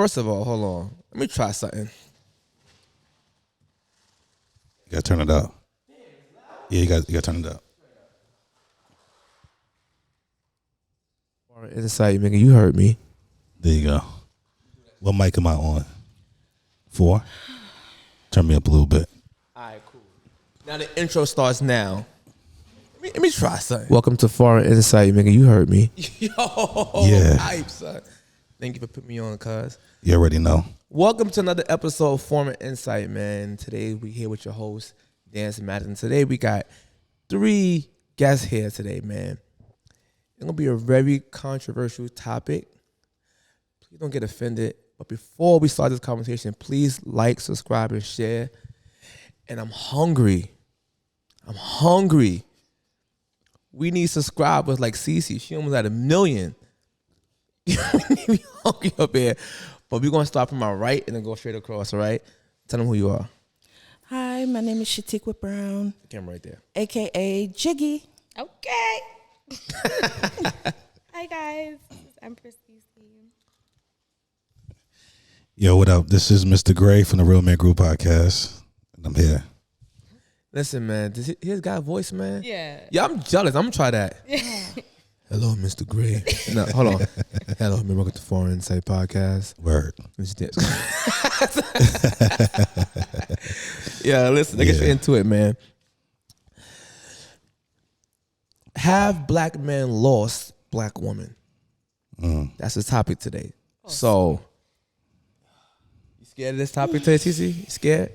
First of all, hold on. Let me try something. You gotta turn it up. Yeah, you gotta turn it up. Insight, nigga, you heard me. There you go. What mic am I on? 4? Turn me up a little bit. All right, cool. Now the intro starts now. Let me try something. Welcome to Foreign Insight, nigga. You heard me. Yo, Yeah. hype, son. Thank you for putting me on, cuz. You already know. Welcome to another episode of Foreign Insight, man. Today we here with your host, Dan Madden. Today we got 3 guests here today, man. It's gonna be a very controversial topic. Please don't get offended. But before we start this conversation, please like, subscribe, and share. And I'm hungry. We need subscribers like CECE. She almost at 1 million. We need to be hungry up here. But we're gonna start from my right and then go straight across, all right? Tell them who you are. Hi, my name is Shatikwa Brown, Camera right there. a.k.a. Jiggy. Okay. Hi, guys. This is EMPRESS. Yo, what up? This is Mr. Gray from the Real Man Group podcast. And I'm here. Listen, man, does his guy voice, man? Yeah. Yeah, I'm jealous. I'm gonna try that. Hello, Mr. Gray. No, hold on. Hello, welcome to Foreign Insight Podcast. Word. Yeah, listen, let's get into it, man. Have black men lost black women? That's the topic today. So, you scared of this topic today, CeCe? You scared?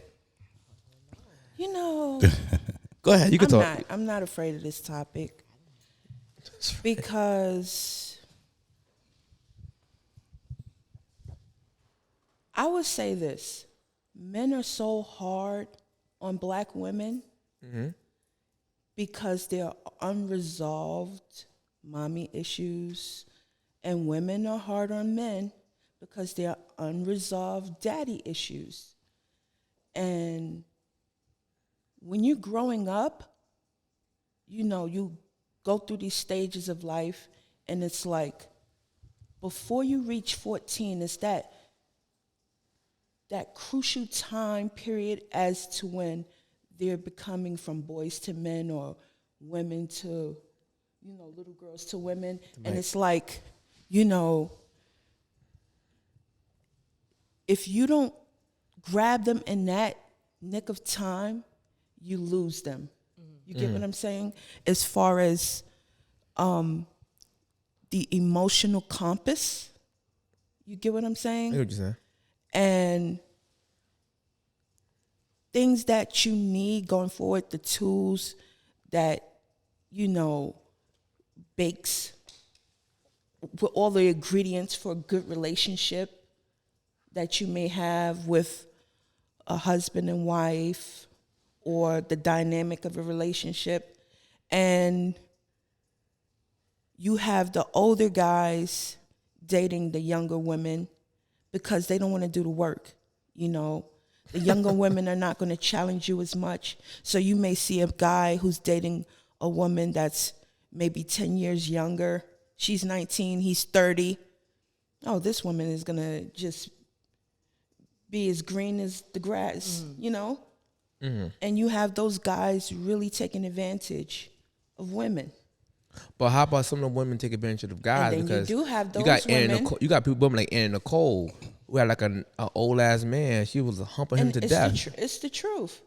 You know, Go ahead, you can talk. I'm not afraid of this topic because I would say this. Men are so hard on black women because they're unresolved mommy issues, and women are hard on men because they're unresolved daddy issues. And when you're growing up, you know, you go through these stages of life, and it's like before you reach 14, it's that crucial time period as to when they're becoming from boys to men or women to, you know, little girls to women. Right. And it's like, you know, if you don't grab them in that nick of time, you lose them. You get what I'm saying? As far as the emotional compass, you get what I'm saying? I hear what you're saying. And things that you need going forward, the tools that, you know, bakes with all the ingredients for a good relationship that you may have with a husband and wife or the dynamic of a relationship. And you have the older guys dating the younger women because they don't want to do the work, you know. The younger women are not going to challenge you as much. So you may see a guy who's dating a woman that's maybe 10 years younger. She's 19, he's 30. Oh, this woman is going to just be as green as the grass, you know? Mm-hmm. And you have those guys really taking advantage of women. But how about some of the women take advantage of guys? And then because you do have those women. women. You got people women like Anna Nicole who had like an old ass man. She was humping him to death. It's the truth.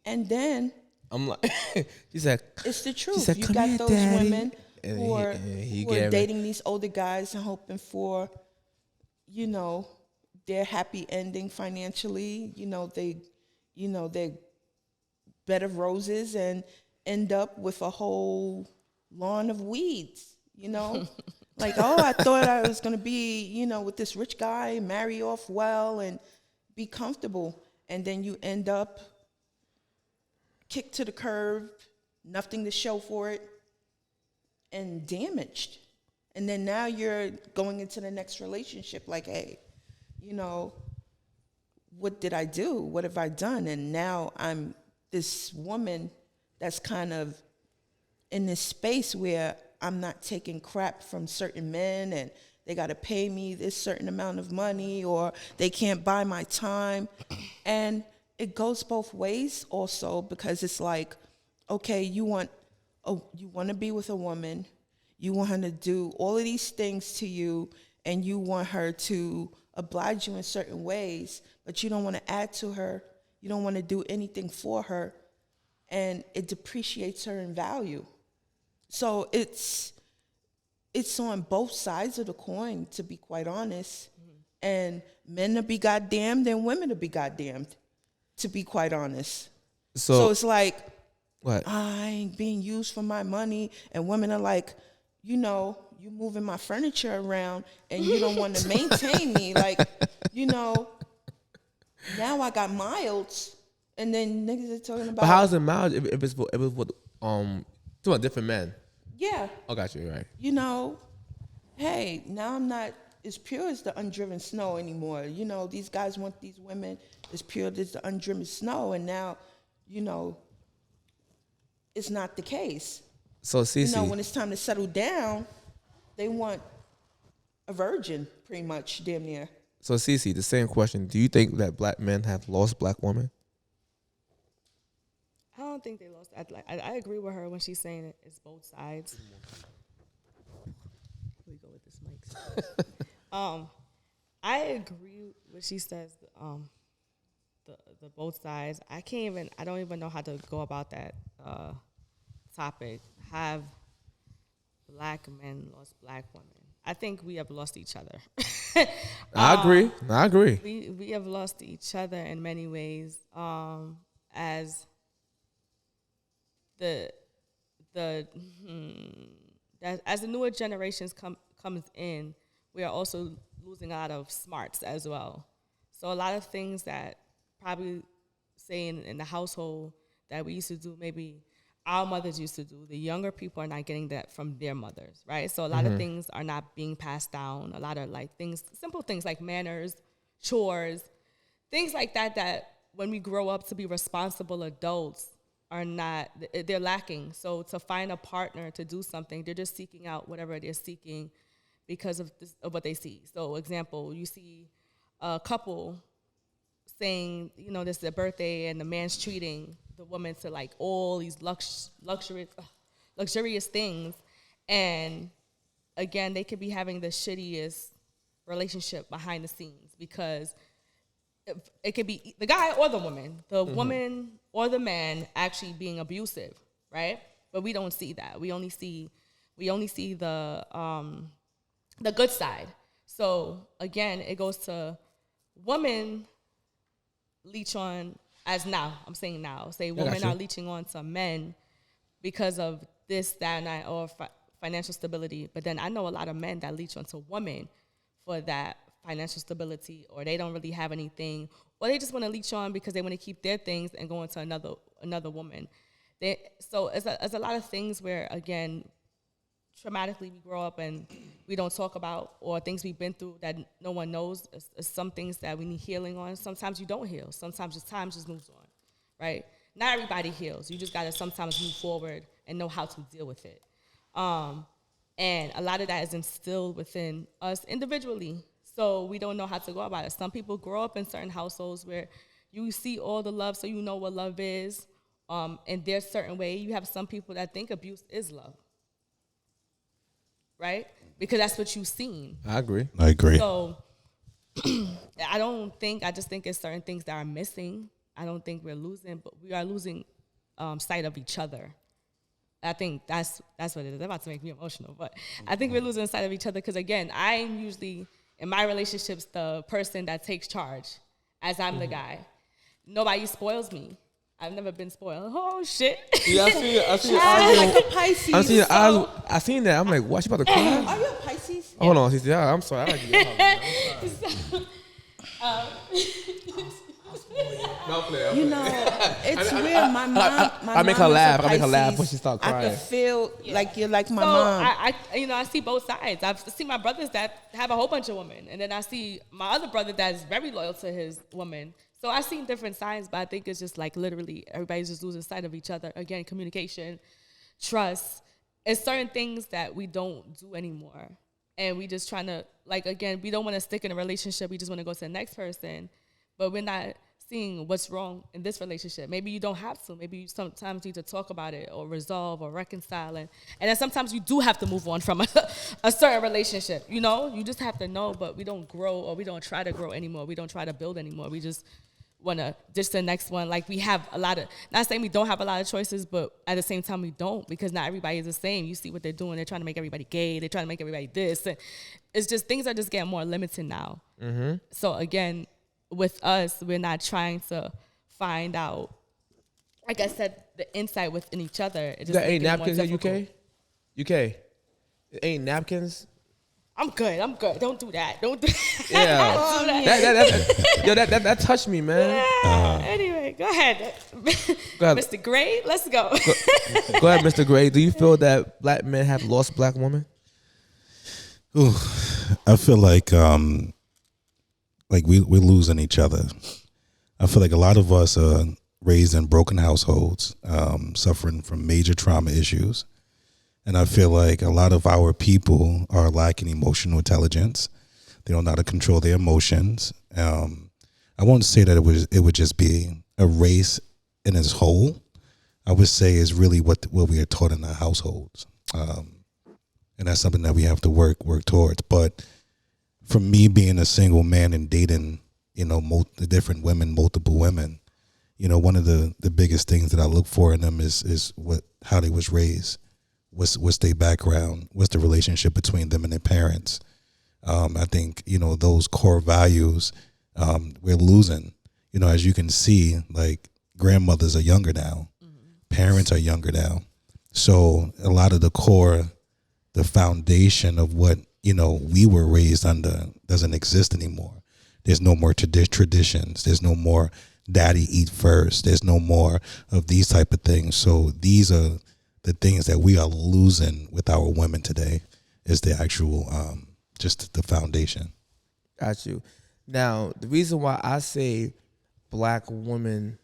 And then I'm like, she said, it's the truth. She said, you "Come got here, those Daddy." women And who are dating these older guys and hoping for, you know, their happy ending financially. You know, they bed of roses and end up with a whole lawn of weeds, you know? Like, oh, I thought I was going to be, you know, with this rich guy, marry off well and be comfortable. And then you end up kicked to the curb, nothing to show for it, and damaged. And then now you're going into the next relationship like, hey, you know, what did I do? What have I done? And now I'm this woman that's kind of in this space where I'm not taking crap from certain men and they got to pay me this certain amount of money, or they can't buy my time. And it goes both ways also, because it's like, okay, you want to be with a woman, you want her to do all of these things to you, and you want her to oblige you in certain ways, but you don't want to add to her, you don't want to do anything for her, and it depreciates her in value. So it's on both sides of the coin, to be quite honest. And men to be goddamned and women to be goddamned, to be quite honest. So it's like, what? I ain't being used for my money, and women are like, you moving my furniture around and you don't want to maintain me. Like, now I got miles, and then niggas are talking about. But how's it mild if it's with two different men? Yeah. Oh, got you right. Hey, now I'm not as pure as the undriven snow anymore. These guys want these women as pure as the undriven snow, and now, it's not the case. So, CECE, When it's time to settle down, they want a virgin, pretty much, damn near. So, CECE, the same question. Do you think that black men have lost black women? I don't think they lost. I agree with her when she's saying it's both sides. We go with this mic. I agree when she says the both sides. I don't even know how to go about that topic. Have black men lost black women? I think we have lost each other. I agree. We have lost each other in many ways. As as the newer generations comes in, we are also losing a lot of smarts as well. So a lot of things that probably say in the household that we used to do, maybe our mothers used to do, the younger people are not getting that from their mothers, right? So a lot of things are not being passed down. A lot of simple things like manners, chores, things like that when we grow up to be responsible adults they're lacking. So to find a partner to do something, they're just seeking out whatever they're seeking because of what they see. So example, you see a couple saying, this is their birthday, and the man's treating the woman to like all these luxurious things. And again, they could be having the shittiest relationship behind the scenes, because it could be the guy or the woman, woman or the man actually being abusive, right? But we don't see that. We only see the good side. So again, it goes to women leech on women are leeching on to men because of this, that, and that, or financial stability. But then I know a lot of men that leech onto women for that financial stability, or they don't really have anything, or they just want to leech on because they want to keep their things and go into another woman. So it's a lot of things where, again, traumatically we grow up and we don't talk about, or things we've been through that no one knows. It's some things that we need healing on. Sometimes you don't heal. Sometimes just time just moves on, right? Not everybody heals. You just got to sometimes move forward and know how to deal with it. And a lot of that is instilled within us individually. So we don't know how to go about it. Some people grow up in certain households where you see all the love, so you know what love is. In their certain way, you have some people that think abuse is love, right? Because that's what you've seen. I agree. So I just think it's certain things that are missing. I don't think we're losing, but we are losing sight of each other. I think that's what it is. They're about to make me emotional, but I think we're losing sight of each other because, again, I'm usually, in my relationships, the person that takes charge, as I'm the guy. Nobody spoils me. I've never been spoiled. Oh, shit. Yeah, I see Like a Pisces. I seen that. I'm like, what? She about to cry? Are you a Pisces? Hold on, CC. I'm sorry. I like you. It's weird. My mom. I make her laugh. I make her laugh when she start crying. I can feel like you're like my so mom. I see both sides. I've seen my brothers that have a whole bunch of women, and then I see my other brother that's very loyal to his woman. So I've seen different sides, but I think it's just like literally everybody's just losing sight of each other. Again, communication, trust. It's certain things that we don't do anymore. and we just trying to, like, again, we don't want to stick in a relationship. We just want to go to the next person, but we're not seeing what's wrong in this relationship. Maybe you don't have to. Maybe you sometimes need to talk about it or resolve or reconcile. And then sometimes you do have to move on from a certain relationship. You know, you just have to know, but we don't grow, or we don't try to grow anymore. We don't try to build anymore. We just want to ditch the next one. Like, we have a lot of, not saying we don't have a lot of choices, but at the same time we don't, because not everybody is the same. You see what they're doing. They're trying to make everybody gay. They're trying to make everybody this. And it's just, things are just getting more limited now. Mm-hmm. So again, with us, we're not trying to find out, like I said, the insight within each other. It just ain't napkins in UK? UK? Ain't napkins? I'm good. Don't do that. Don't do that. Yeah. That touched me, man. Anyway, go ahead. Go ahead. Mr. Gray, let's go. Go ahead, Mr. Gray. Do you feel that black men have lost black women? Ooh, I feel like we're losing each other. I feel like a lot of us are raised in broken households, suffering from major trauma issues. And I feel like a lot of our people are lacking emotional intelligence. They don't know how to control their emotions. I won't say that it would just be a race in its whole. I would say is really what we are taught in our households. And that's something that we have to work towards. But for me, being a single man and dating, different women, multiple women, one of the biggest things that I look for in them is how they was raised, what's their background, what's the relationship between them and their parents. I think those core values we're losing. As you can see, like, grandmothers are younger now, parents are younger now, so a lot of the foundation of what we were raised under doesn't exist anymore. There's no more traditions. There's no more daddy eat first. There's no more of these type of things. So these are the things that we are losing with our women today, is the actual, just the foundation. Got you. Now, the reason why I say black men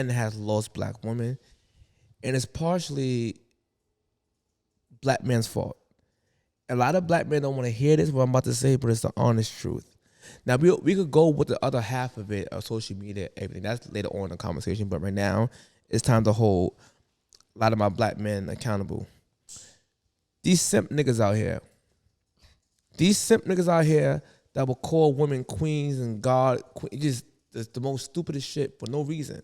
has lost black women, and it's partially black men's fault. A lot of black men don't want to hear this, what I'm about to say, but it's the honest truth. Now, we could go with the other half of it, of social media, everything. That's later on in the conversation. But right now, it's time to hold a lot of my black men accountable. These simp niggas out here that will call women queens and just the most stupidest shit for no reason.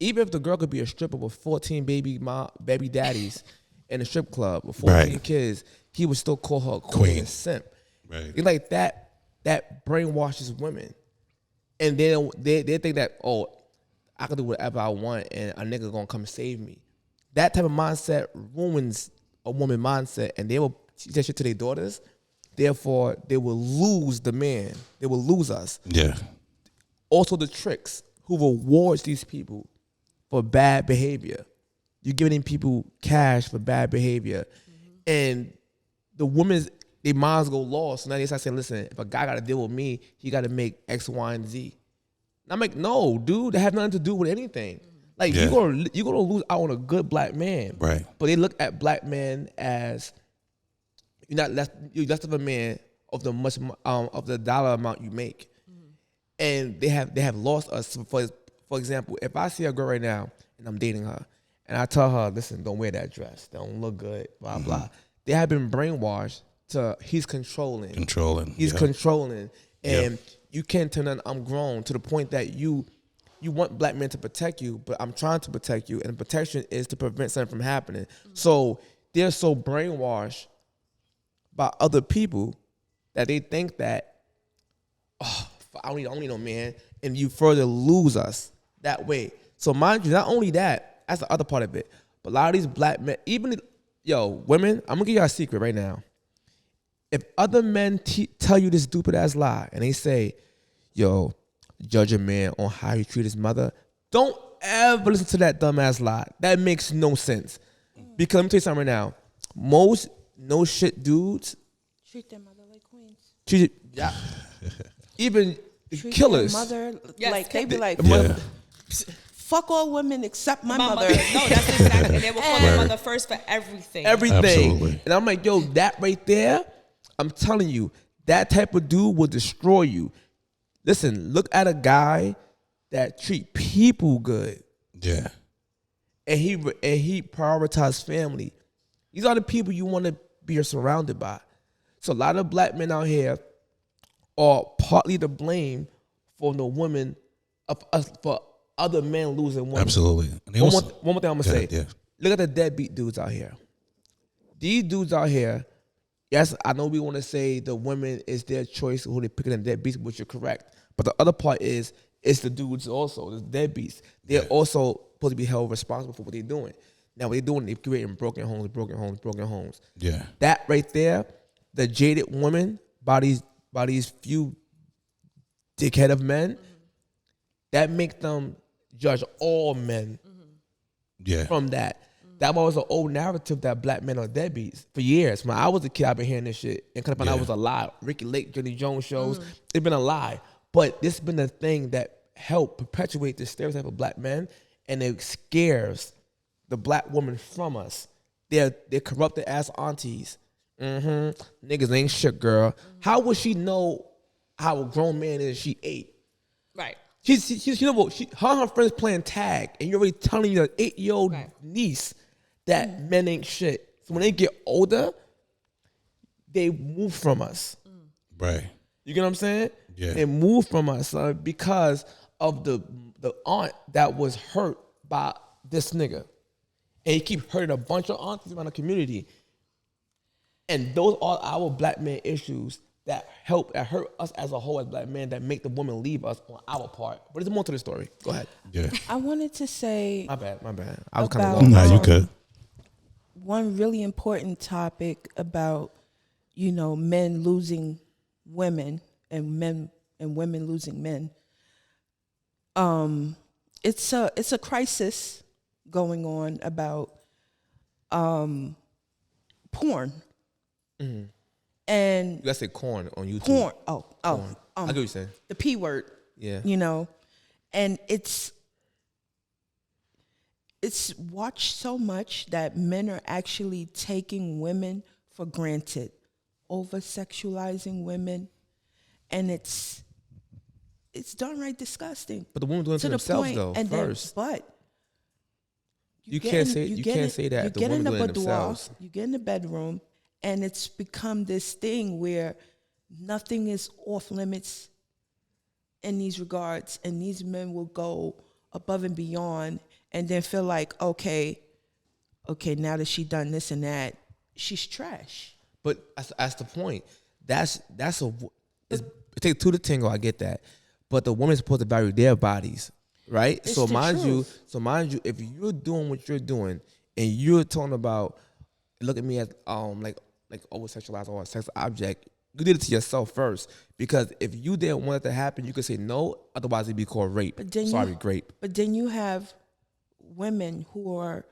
Even if the girl could be a stripper with 14 baby daddies in a strip club with 14 kids, he would still call her a queen and simp. Right. It's like that brainwashes women. And they think that, oh, I can do whatever I want and a nigga gonna come save me. That type of mindset ruins a woman mindset, and they will teach that shit to their daughters. Therefore, they will lose the man. They will lose us. Yeah. Also, the tricks who rewards these people for bad behavior. You're giving people cash for bad behavior. And the women's, their minds go lost. So now they start saying, listen, if a guy got to deal with me, he got to make X, Y, and Z. And I'm like, no, dude, that has nothing to do with anything. Like, you're gonna lose out on a good black man. Right. But they look at black men as, you're less of a man of the much of the dollar amount you make. And they have lost us. For example, if I see a girl right now and I'm dating her, and I tell her, listen, don't wear that dress, don't look good, blah blah. They have been brainwashed to he's controlling. He's controlling, and you can't tell them I'm grown, to the point that you want black men to protect you, but I'm trying to protect you, and protection is to prevent something from happening. So they're so brainwashed by other people that they think that, oh, I don't need no man, and you further lose us that way. So mind you, not only that, that's the other part of it, but a lot of these black men, women, I'm gonna give y'all a secret right now. If other men tell you this stupid ass lie, and they say, yo, judge a man on how he treat his mother, don't ever listen to that dumb ass lie. That makes no sense. Because let me tell you something right now. Most no shit dudes treat their mother like queens. Even Treat killers. Their mother, Yes, like they be like, fuck all women except my mother. No, that's exactly. They will call their mother first for everything. Everything. Absolutely. And I'm like, yo, that right there, I'm telling you, that type of dude will destroy you. Listen, look at a guy that treat people good. Yeah. And he prioritizes family. These are the people you want to be surrounded by. So a lot of black men out here are partly to blame for the women for other men losing women. Absolutely. And One more thing I'm gonna say. Yeah. Look at the deadbeat dudes out here. These dudes out here, yes, I know we want to say the women is their choice who they picking the deadbeats, which you're correct. But the other part is it's the dudes also, the deadbeats. They're also supposed to be held responsible for what they're doing. Now what they're doing, they're creating broken homes. Yeah. That right there, the jaded woman by these few dickhead of men, that make them judge all men from that. That was an old narrative that black men are deadbeats for years. When I was a kid, I've been hearing this shit. And kind of found out it was a lie. Ricky Lake, Jenny Jones shows, it's been a lie. But this has been the thing that helped perpetuate this stereotype of black men, and it scares the black woman from us. They're corrupted ass aunties. Niggas ain't shit, girl. How would she know how a grown man is? She 8. Right. She's you know what? Her and her friends playing tag, and you're already telling your 8-year-old niece that men ain't shit. So when they get older, they move from us. Right. You get what I'm saying? Yeah. They move from us because of the aunt that was hurt by this nigga. And he keep hurting a bunch of aunties around the community. And those are our black man issues that hurt us as a whole as black men, that make the woman leave us on our part. But there's more to the story. Go ahead. Yeah. I wanted to say, My bad. I was kind of about- low. Nah, you could. one really important topic about, men losing women and women losing men. It's a crisis going on about porn. And You gotta say corn on YouTube. porn. Corn. I get what you're saying. The P word. Yeah. And it's watched so much that men are actually taking women for granted, over sexualizing women, and it's downright disgusting. But the women doing it to themselves though and first. But You can't say that. You The get in women the doing it boudoir, themselves. you get in the bedroom, and it's become this thing where nothing is off limits in these regards, and these men will go above and beyond, and then feel like, okay, now that she done this and that, she's trash. But that's the point. It takes two to tango. I get that, but the woman's supposed to value their bodies, right? It's So the mind truth. you, if you're doing what you're doing and you're talking about, look at me as like over sexualized or a sex object, you did it to yourself first. Because if you didn't want it to happen, you could say no. Otherwise, it'd be called rape. But then Grape. But then you have women who are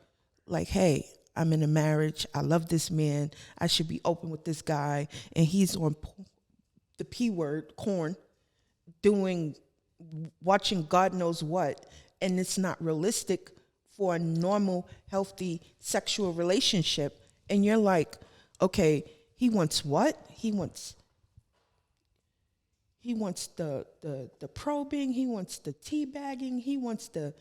like, hey, I'm in a marriage. I love this man. I should be open with this guy. And he's on the P word, corn, watching God knows what. And it's not realistic for a normal, healthy sexual relationship. And you're like, okay, he wants what? He wants the probing. He wants the teabagging. He wants the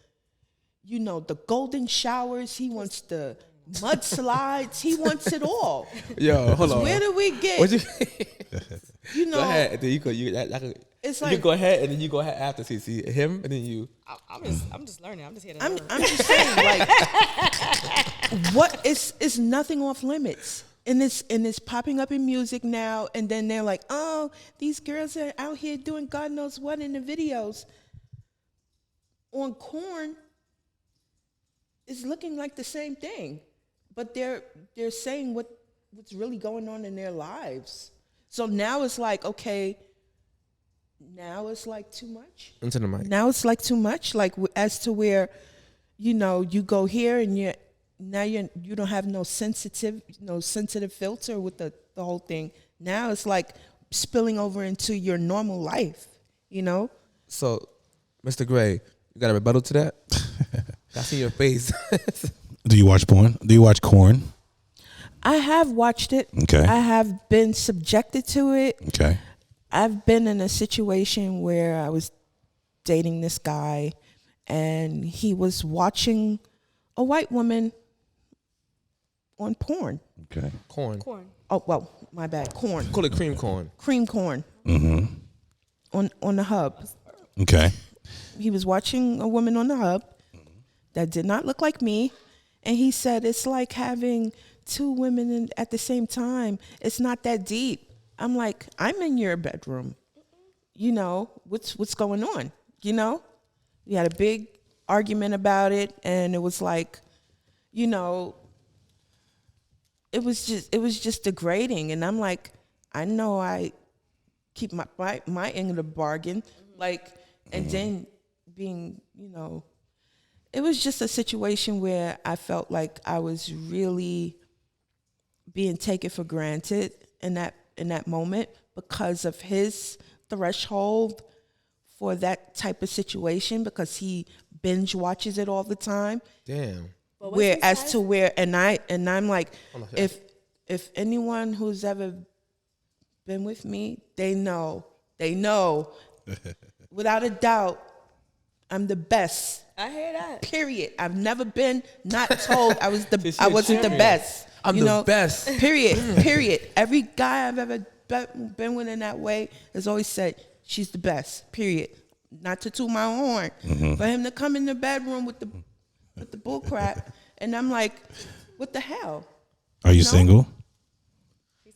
golden showers. He wants the mudslides. He wants it all. Yo, hold on. Where do we get? What you? Go ahead. And then it's you like, go ahead, and then you go ahead after CC him, and then you. I'm just learning. I'm just here to learn. I'm just saying, like, it's nothing off limits. And it's popping up in music now, and then they're like, oh, these girls are out here doing God knows what in the videos. On corn, it's looking like the same thing, but they're saying what's really going on in their lives. So now it's like, okay, now it's like too much. Into the mic. Now it's like too much, like as to where, you go here and you don't have no sensitive filter with the whole thing. Now it's like spilling over into your normal life, So, Mr. Gray, you got a rebuttal to that? I see your face. Do you watch porn? Do you watch corn? I have watched it. Okay. I have been subjected to it. Okay. I've been in a situation where I was dating this guy and he was watching a white woman on porn. Okay. Corn. Oh, well, my bad. Corn. Call it cream corn. Cream corn. On the hub. Okay. He was watching a woman on the hub that did not look like me. And he said, it's like having two women at the same time. It's not that deep. I'm like, I'm in your bedroom. You know, what's going on? You know? We had a big argument about it. And it was like, you know, it was just degrading. And I'm like, I know I keep my end of the bargain. Like, and then being, you know, it was just a situation where I felt like I was really being taken for granted in that moment because of his threshold for that type of situation, because he binge watches it all the time. Damn. Where as to where and I'm like, if anyone who's ever been with me, they know without a doubt, I'm the best. I hear that. Period. I've never been not told I wasn't the champion. best. I'm the best. Period. Every guy I've ever been with in that way has always said she's the best. Period. Not to toot my horn. For him to come in the bedroom with the bull crap, and I'm like, what the hell? Are you single?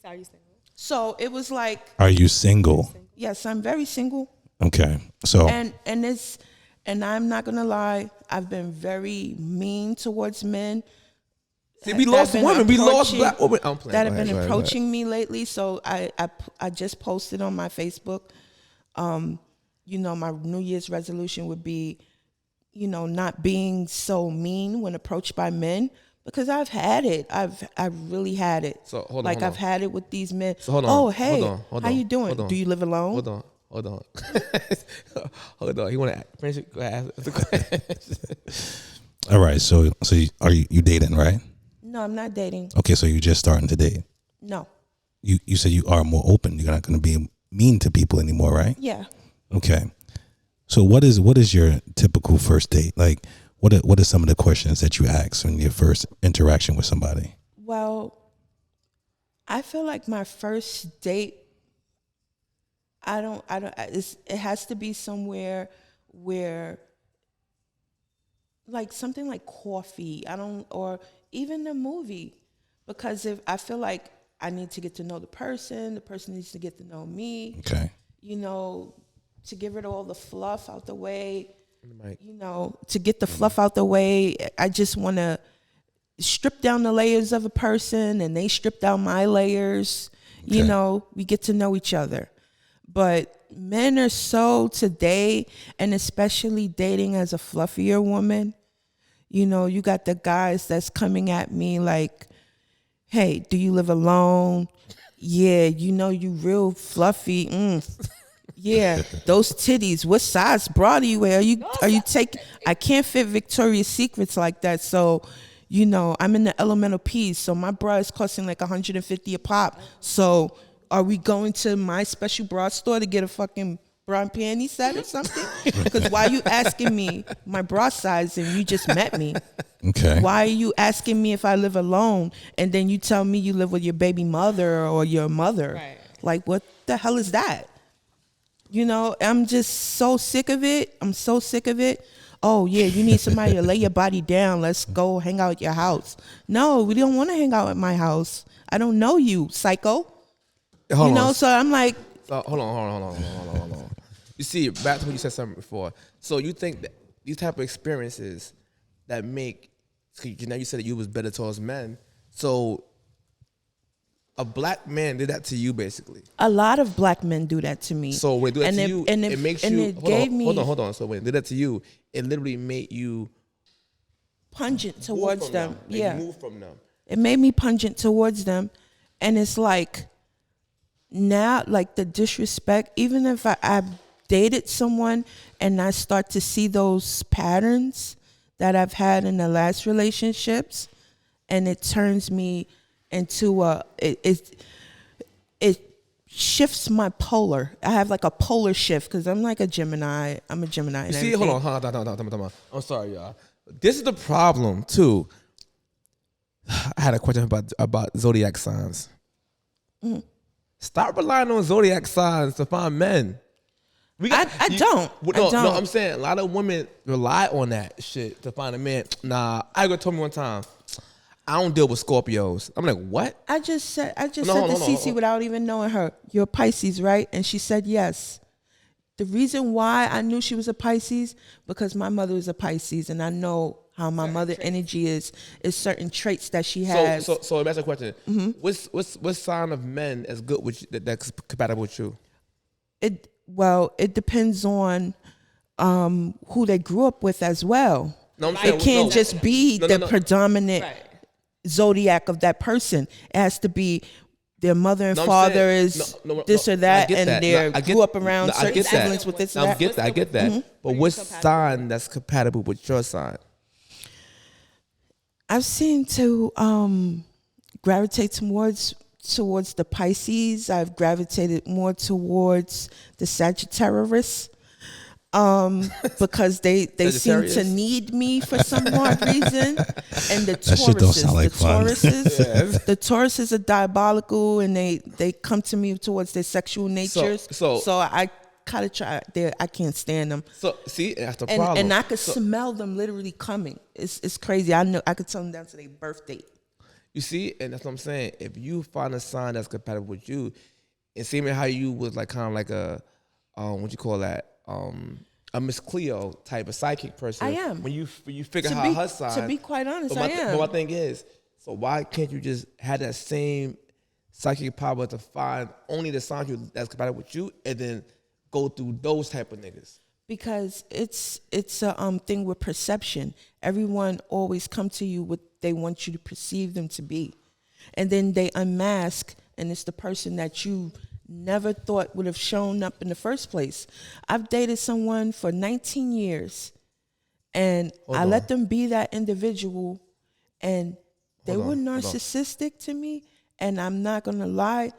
Are you single? So it was like, Are you single? yes, I'm very single. Okay. So And I'm not gonna lie, I've been very mean towards men. See, we lost women. We lost black women. I'm playing. That have Go been ahead. approaching me lately. So I just posted on my Facebook. You know, my New Year's resolution would be, you know, not being so mean when approached by men, because I've had it. I've really had it. So hold on. Like hold on. I've had it with these men. So hold on. Oh, hey, hold how on, you doing? hold on. Do you live alone? Hold on. Hold on. He want to finish it. Go ahead. Ask the question. all right. So are you dating, right? No, I'm not dating. Okay. So you're just starting to date. No. You said you are more open. You're not going to be mean to people anymore, right? Yeah. Okay. So what is your typical first date? Like, what are some of the questions that you ask in your first interaction with somebody? Well, I feel like my first date, it has to be somewhere where, like something like coffee, or even a movie, because if I feel like I need to get to know the person needs to get to know me. Okay. You know, to get rid of all the fluff out the way, Mike. you know, to get the fluff out the way, I just want to strip down the layers of a person and they strip down my layers. Okay. You know, we get to know each other. But men are so today, and especially dating as a fluffier woman, you know, you got the guys that's coming at me like, hey, do you live alone? Yeah, you know, you real fluffy. Yeah, those titties. What size bra do you wear? Are you taking? I can't fit Victoria's Secrets like that. So, you know, I'm in the elemental P's. So my bra is costing like $150 a pop. So are we going to my special bra store to get a fucking bra and panty set or something? Because why are you asking me my bra size and you just met me? Okay. Why are you asking me if I live alone and then you tell me you live with your baby mother or your mother? Right. Like, what the hell is that? You know, I'm just so sick of it. I'm so sick of it. Oh, yeah, you need somebody to lay your body down. Let's go hang out at your house. No, we don't want to hang out at my house. I don't know you, psycho. Hold on. So I'm like. So hold on. You see, back to what you said something before. So you think that these type of experiences that make, now you said that you was better towards men. So a black man did that to you, basically. A lot of black men do that to me. So when they do that to you, it makes you. Hold on. So when they did that to you, it literally made you pungent towards them. Yeah. Move from them. It made me pungent towards them. And it's like, now, like the disrespect, even if I dated someone and I start to see those patterns that I've had in the last relationships, and it turns me into it shifts my polar. I have like a polar shift because I'm like a Gemini. I'm a Gemini. You see, hold on. I'm sorry, y'all. This is the problem too. I had a question about zodiac signs. Stop relying on zodiac signs to find men. I don't. No, I'm saying a lot of women rely on that shit to find a man. Nah, I told me one time, I don't deal with Scorpios. I'm like, what? I just said to CeCe without even knowing her, you're a Pisces, right? And she said yes. The reason why I knew she was a Pisces, because my mother was a Pisces, and I know how my mother energy is certain traits that she has. So that's a question. What sign of men is good with you, that's compatible with you? It depends on who they grew up with as well. No, I'm saying, it can't just be the predominant zodiac of that person. It has to be their mother and father is this or that, and they grew up around certain siblings with this or that. I get that. But what sign that's compatible with your sign? I've seen to gravitate towards the Pisces. I've gravitated more towards the Sagittarius. Because they seem to need me for some odd reason, and the the Tauruses are diabolical, and they come to me towards their sexual natures. So I kind of try. I can't stand them. So see, that's the problem. And I could smell them literally coming. It's crazy. I know I could tell them down to their birth date. You see, and that's what I'm saying. If you find a sign that's compatible with you, and seeming how you was like kind of like a what you call that, a Miss Cleo type of psychic person. I am. When you figure out her sign. To be quite honest, I am. But my thing is, so why can't you just have that same psychic power to find only the signs that's compatible with you, and then go through those type of niggas? Because it's a thing with perception. Everyone always come to you with they want you to perceive them to be, and then they unmask, and it's the person that you never thought would have shown up in the first place. I've dated someone for 19 years, and I let them be that individual, and they were narcissistic to me, and I'm not going to lie,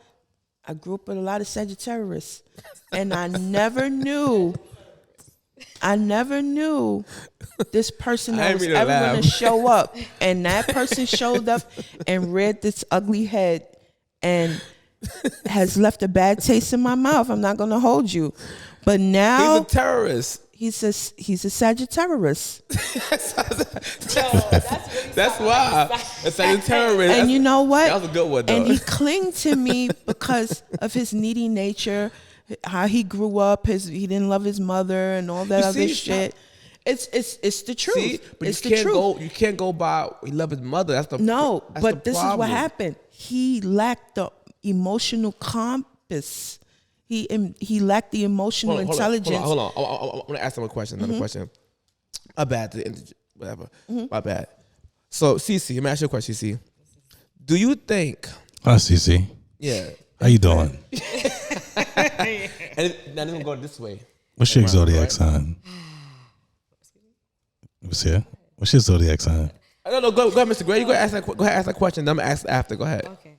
I grew up with a lot of Sagittarius, and I never knew this person that was ever going to show up, and that person showed up and reared this ugly head, and has left a bad taste in my mouth. I'm not going to hold you. But now he's a terrorist. He's a Sagittarius. That's why. A Sagittarius. And you know what? That was a good one, though. And he clung to me because of his needy nature, how he grew up, he didn't love his mother and all that other shit. It's the truth. See, but it's you can't go by he loved his mother. That's the no. That's but the this is what happened. He lacked the emotional compass. He lacked the emotional intelligence. Hold on. I want to ask him a question. Another question. My bad. Whatever. My bad. So, CeCe, let me ask you a question, CeCe. Do you think? Hi, CeCe. Yeah. How you doing? And now this one go this way. What's your zodiac sign? What's here? What's your zodiac sign? No. Go ahead, Mr. Gray. Go ahead, ask that question. Then I'm gonna ask after. Go ahead. Okay.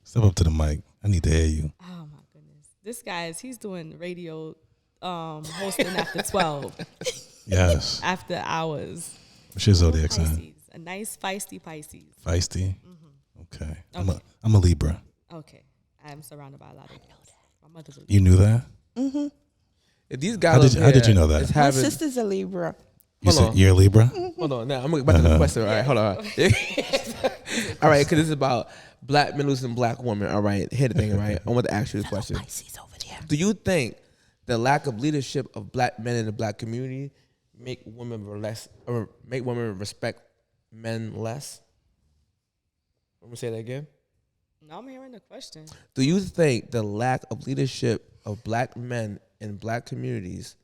Step up to the mic. I need to hear you. Oh my goodness. This guy he's doing radio hosting after 12. Yes. After hours. What's your zodiac Pisces. sign? A nice feisty Pisces. Feisty? Okay. I'm a Libra. Okay. I'm surrounded by a lot of my mother's a Libra. You knew that? Mm-hmm. If these guys how did you know that? My sister's a Libra. You're a Libra? Hold on. Now I'm going back to the question. All right, hold on. All right, because this is about black men losing black women. All right, here's the thing. Right, I want to ask you this question. Pisces over there. Do you think the lack of leadership of black men in the black community make women respect men less? Let me say that again. No, I'm hearing the question. Do you think the lack of leadership of black men in black communities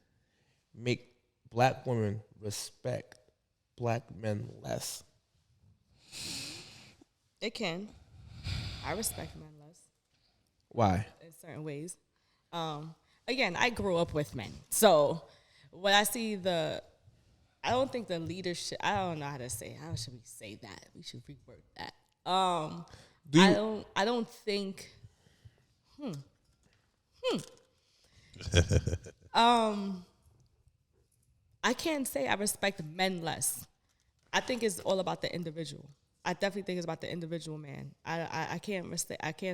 make black women respect black men less? It can. I respect men less. Why? In certain ways. Again, I grew up with men. So when I see I don't think the leadership, I don't know how to say, how should we say that? We should reword that. I don't think. I can't say I respect men less. I think it's all about the individual. I definitely think it's about the individual man. I can't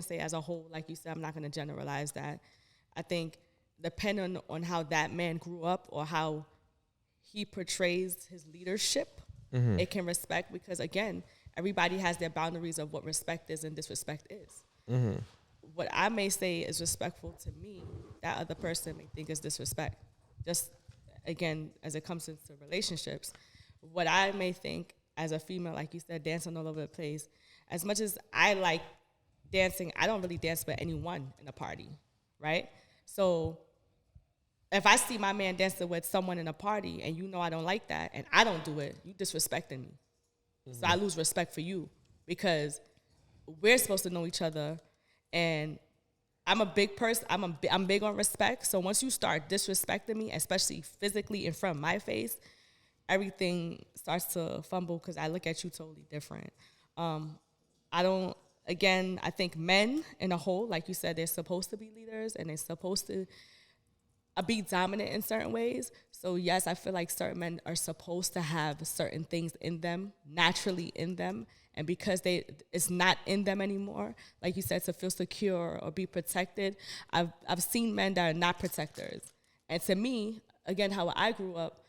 say as a whole, like you said, I'm not going to generalize that. I think depending on how that man grew up or how he portrays his leadership, it can respect, because again, everybody has their boundaries of what respect is and disrespect is. What I may say is respectful to me, that other person may think is disrespect. Just again, as it comes into relationships, what I may think as a female, like you said, dancing all over the place, as much as I like dancing, I don't really dance with anyone in a party, right? So if I see my man dancing with someone in a party and you know I don't like that and I don't do it, you disrespecting me. So I lose respect for you, because we're supposed to know each other, and I'm a big person. I'm big on respect. So once you start disrespecting me, especially physically in front of my face, everything starts to fumble, because I look at you totally different. I think men in a whole, like you said, they're supposed to be leaders and they're supposed to be dominant in certain ways. So yes, I feel like certain men are supposed to have certain things in them, naturally in them. And because it's not in them anymore, like you said, to feel secure or be protected, I've seen men that are not protectors. And to me, again, how I grew up,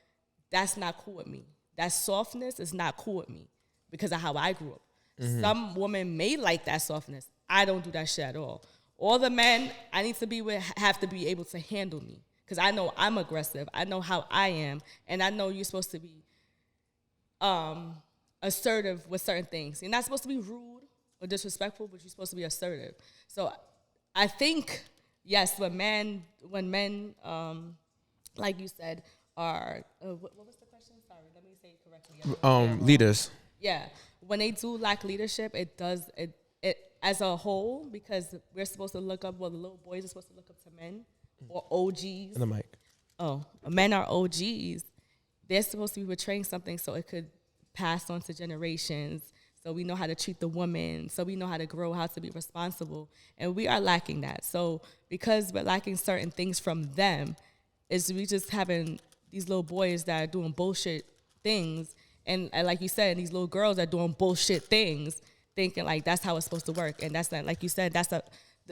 that's not cool with me. That softness is not cool with me because of how I grew up. Some women may like that softness. I don't do that shit at all. All the men I need to be with have to be able to handle me, because I know I'm aggressive. I know how I am. And I know you're supposed to be assertive with certain things. You're not supposed to be rude or disrespectful, but you're supposed to be assertive. So I think, yes, when men, like you said, are, what was the question? Sorry, let me say it correctly. Leaders. Yeah, when they do lack leadership, it does, it as a whole, because we're supposed to look up, the little boys are supposed to look up to men or OGs. In the mic. Oh, men are OGs. They're supposed to be portraying something so it could pass on to generations, so we know how to treat the woman, so we know how to grow, how to be responsible, and we are lacking that. So because we're lacking certain things from them, is we just having these little boys that are doing bullshit things, and like you said, these little girls are doing bullshit things, thinking like that's how it's supposed to work, and that's not, like you said,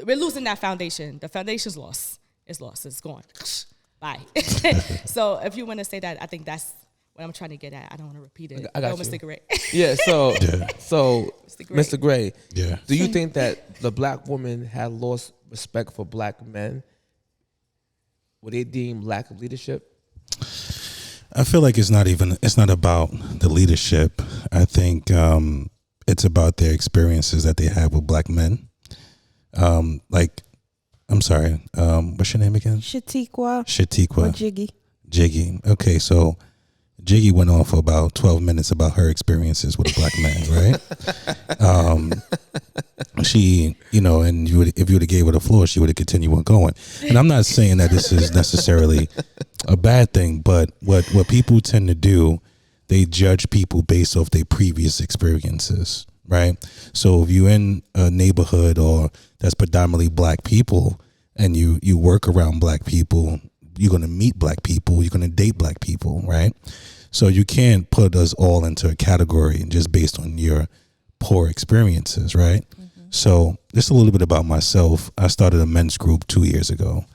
we're losing that foundation. The foundation's lost. It's lost. It's gone. Bye. So if you want to say that, I think that's what I'm trying to get at. I don't want to repeat it. I got you. Mr. Gray. Yeah, so Mr. Gray, Yeah. do you think that the black woman had lost respect for black men? Would they deem lack of leadership? I feel like it's not about the leadership. I think it's about their experiences that they have with black men. I'm sorry, what's your name again? Shatiqua. Or Jiggy. Jiggy. Okay, so Jiggy went on for about 12 minutes about her experiences with a black man, right? She, and if you would have gave her the floor, she would have continued on going. And I'm not saying that this is necessarily a bad thing, but what people tend to do, they judge people based off their previous experiences, right? So if you're in a neighborhood or that's predominantly black people and you work around black people, you're going to meet black people, you're going to date black people, right? So you can't put us all into a category just based on your poor experiences, right? So just a little bit about myself. I started a men's group 2 years ago.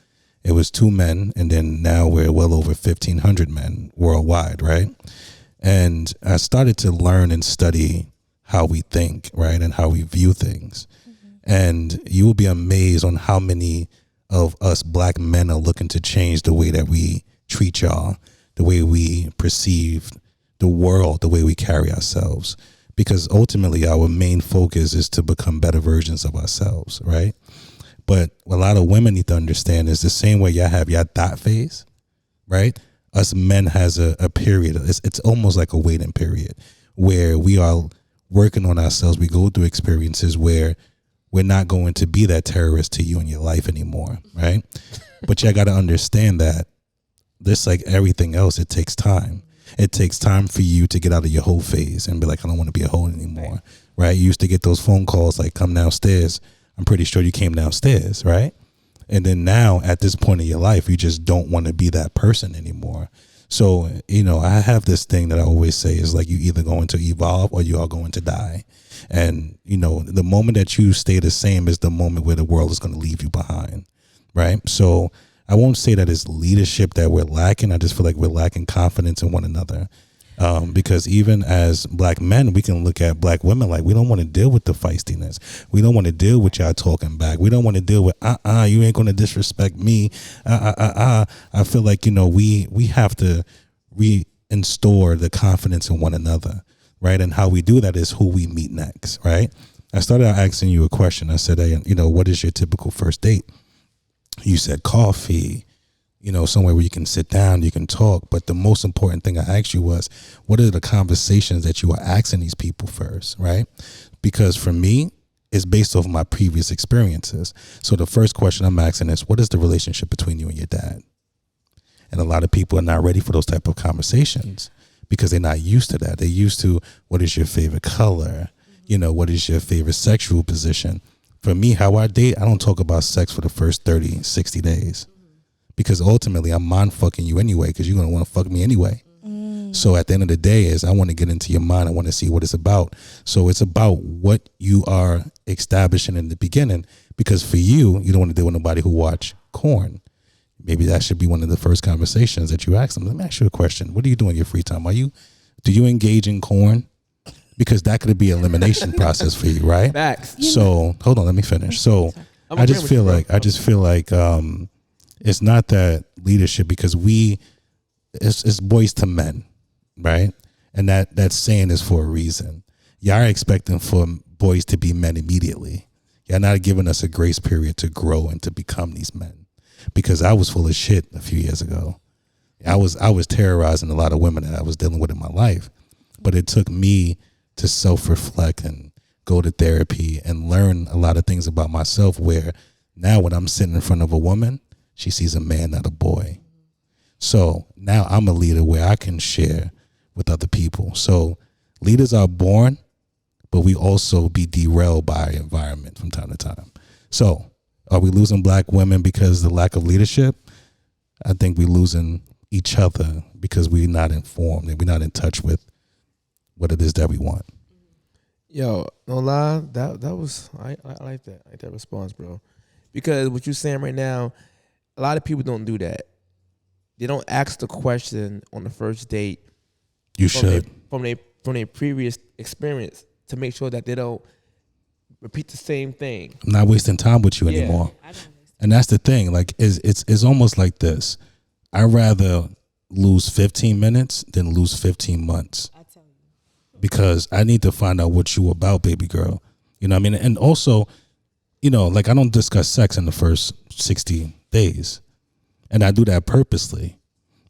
It was 2 men, and then now we're well over 1,500 men worldwide, right? And I started to learn and study how we think, right, and how we view things. And you will be amazed on how many of us black men are looking to change the way that we treat y'all, the way we perceive the world, the way we carry ourselves. Because ultimately our main focus is to become better versions of ourselves, right? But a lot of women need to understand is the same way y'all have your thought phase, right? Us men has a period. It's almost like a waiting period where we are working on ourselves. We go through experiences where we're not going to be that terrorist to you in your life anymore, right? But you got to understand that just like everything else, it takes time. It takes time for you to get out of your hoe phase and be like, I don't want to be a hoe anymore, right? You used to get those phone calls like, come downstairs. I'm pretty sure you came downstairs, right? And then now at this point in your life, you just don't want to be that person anymore. So, I have this thing that I always say is like, you either going to evolve or you are going to die. And, the moment that you stay the same is the moment where the world is going to leave you behind, right? So I won't say that it's leadership that we're lacking. I just feel like we're lacking confidence in one another. Because even as black men, we can look at black women like we don't want to deal with the feistiness. We don't want to deal with y'all talking back. We don't want to deal with you ain't going to disrespect me. I feel like we have to reinstore the confidence in one another, right? And how we do that is who we meet next, right? I started out asking you a question. I said, hey, what is your typical first date? You said coffee. Somewhere where you can sit down, you can talk. But the most important thing I asked you was, what are the conversations that you are asking these people first, right? Because for me, it's based off my previous experiences. So the first question I'm asking is, what is the relationship between you and your dad? And a lot of people are not ready for those type of conversations because they're not used to that. They're used to, what is your favorite color? What is your favorite sexual position? For me, how I date, I don't talk about sex for the first 30, 60 days. Because ultimately I'm mind fucking you anyway, because you're going to want to fuck me anyway. So at the end of the day is I want to get into your mind. I want to see what it's about. So it's about what you are establishing in the beginning, because for you don't want to deal with nobody who watch porn. Maybe that should be one of the first conversations that you ask them. Let me ask you a question. What do you do in your free time? Do you engage in porn? Because that could be an elimination process for you, right? Facts. So hold on, let me finish. So I just feel like it's not that leadership, because it's boys to men, right? And that saying is for a reason. Y'all are expecting for boys to be men immediately. Y'all not giving us a grace period to grow and to become these men. Because I was full of shit a few years ago. I was terrorizing a lot of women that I was dealing with in my life. But it took me to self-reflect and go to therapy and learn a lot of things about myself, where now when I'm sitting in front of a woman, she sees a man, not a boy. So now I'm a leader where I can share with other people. So leaders are born, but we also be derailed by our environment from time to time. So are we losing black women because of the lack of leadership? I think we're losing each other because we're not informed and we're not in touch with what it is that we want. Yo, no lie, that was I like that. I like that response, bro. Because what you're saying right now, a lot of people don't do that. They don't ask the question on the first date. You should. From their previous experience, to make sure that they don't repeat the same thing. I'm not wasting time with you anymore. And that's the thing. Like it's almost like this. I'd rather lose 15 minutes than lose 15 months. I tell you. Because I need to find out what you about, baby girl. You know what I mean? And also, like I don't discuss sex in the first 60 days. And I do that purposely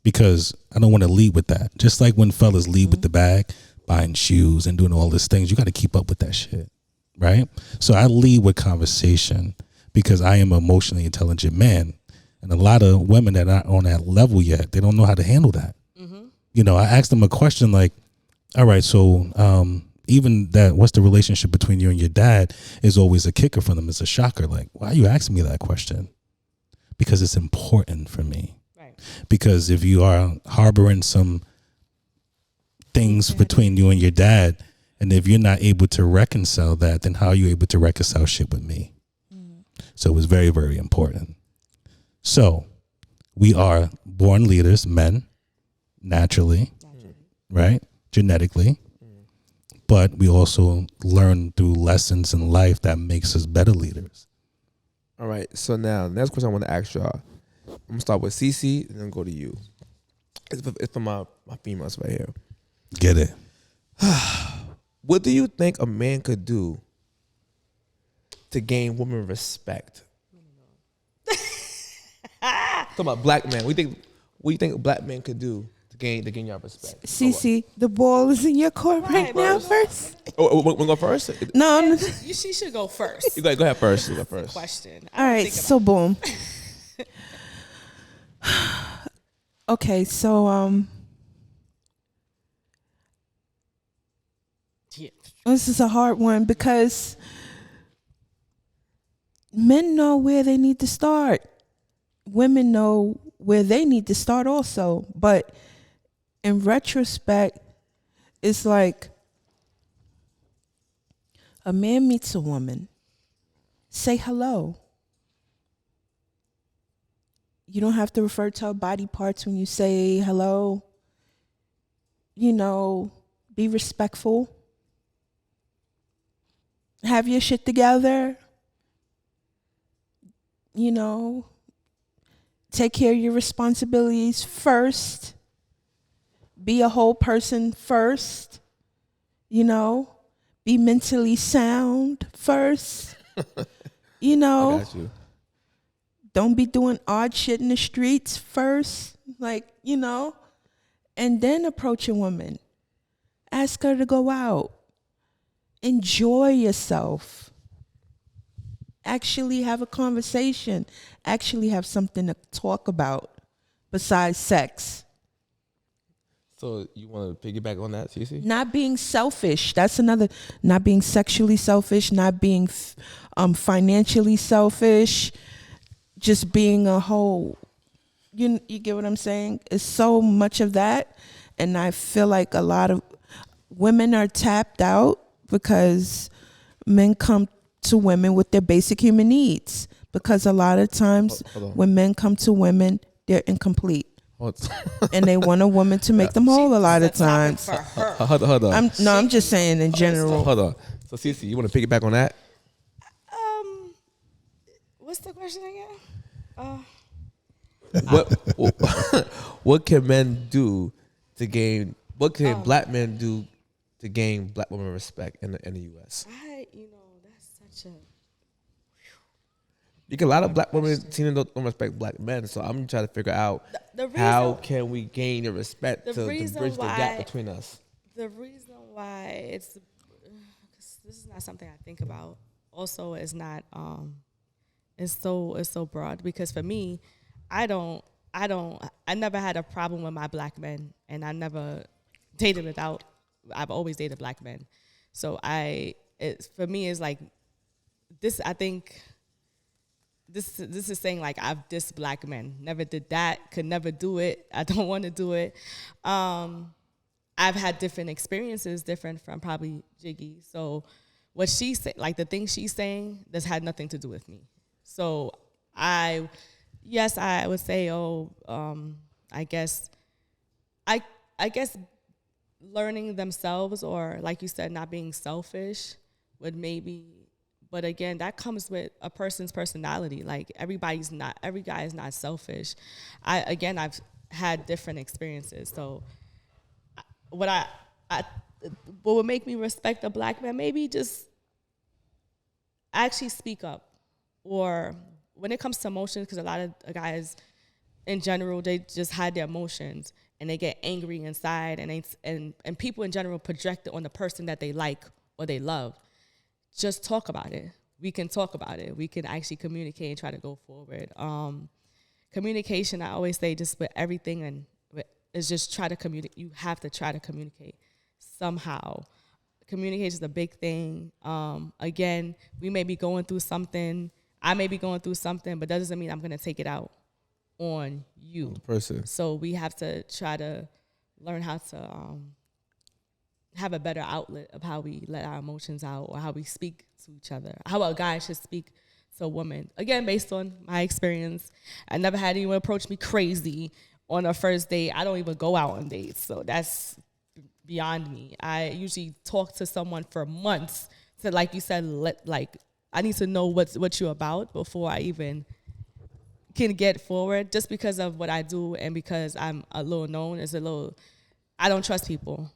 because I don't want to lead with that. Just like when fellas lead with the bag, buying shoes and doing all these things, you got to keep up with that shit, right? So I lead with conversation because I am an emotionally intelligent man. And a lot of women that aren't on that level yet, they don't know how to handle that. Mm-hmm. I asked them a question like, all right, so even that, what's the relationship between you and your dad is always a kicker for them. It's a shocker. Like, why are you asking me that question? Because it's important for me. Right. Because if you are harboring some things between you and your dad, and if you're not able to reconcile that, then how are you able to reconcile shit with me? Mm-hmm. So it was very, very important. So we are born leaders, men, naturally. Right? Genetically. But we also learn through lessons in life that makes us better leaders. All right. So now, the next question I want to ask y'all. I'm going to start with CECE and then go to you. It's for my females right here. Get it. What do you think a man could do to gain women respect? Talking about black men. What do you think a black man could do to gain your respect? CeCe, the ball is in your court right now first. Oh, we'll go first? No. She should go first. You go ahead first. You go first. Question. All right, so boom. Okay, so This is a hard one because men know where they need to start. Women know where they need to start also. But in retrospect, it's like a man meets a woman. Say hello. You don't have to refer to her body parts when you say hello. You know, be respectful. Have your shit together. You know, take care of your responsibilities first. Be a whole person first. You know, be mentally sound first. You know, I got you. don't be doing odd shit in the streets first. Like, you know, and then approach a woman. Ask her to go out. Enjoy yourself. Actually have a conversation. Actually have something to talk about besides sex. So you want to piggyback on that, CeCe? Not being selfish. That's another. Not being sexually selfish. Not being financially selfish. Just being a whole. You get what I'm saying? It's so much of that. And I feel like a lot of women are tapped out because men come to women with their basic human needs. Because a lot of times when men come to women, they're incomplete. And they want a woman to make them whole a lot of times. Hold on. I'm just saying in general. Hold on. So CeCe, you want to piggyback on that? What's the question again? What can men do to gain? What can black men do to gain black women respect in the U.S.? That's such a. Because a lot of black women seem to don't respect black men, so I'm trying to figure out how can we gain the respect to bridge the gap between us. The reason why it's this is not something I think about. Also, it's not it's so broad because for me, I never had a problem with my black men, and I never dated without. I've always dated black men, so for me it's like this. I think. This is saying like I've dissed black men. Never did that. Could never do it. I don't want to do it. I've had different experiences, different from probably Jiggy. So what she said, like the things she's saying, this had nothing to do with me. So I would say, I guess learning themselves, or like you said, not being selfish would maybe. But again, that comes with a person's personality. Like every guy is not selfish. I've had different experiences. So what would make me respect a black man, maybe just actually speak up. Or when it comes to emotions, because a lot of guys in general, they just hide their emotions and they get angry inside, and people in general project it on the person that they like or they love. Just talk about it. We can talk about it. We can actually communicate and try to go forward. Communication, I always say, just with everything, and is just try to communicate. You have to try to communicate somehow. Communication is a big thing. Again, we may be going through something. I may be going through something, but that doesn't mean I'm going to take it out on you. The person. So we have to try to learn how to have a better outlet of how we let our emotions out, or how we speak to each other, how a guy should speak to a woman. Again, based on my experience, I never had anyone approach me crazy on a first date. I don't even go out on dates, so that's beyond me. I usually talk to someone for months to, like you said, I need to know what you're about before I even can get forward. Just because of what I do and because I'm a little known, I don't trust people.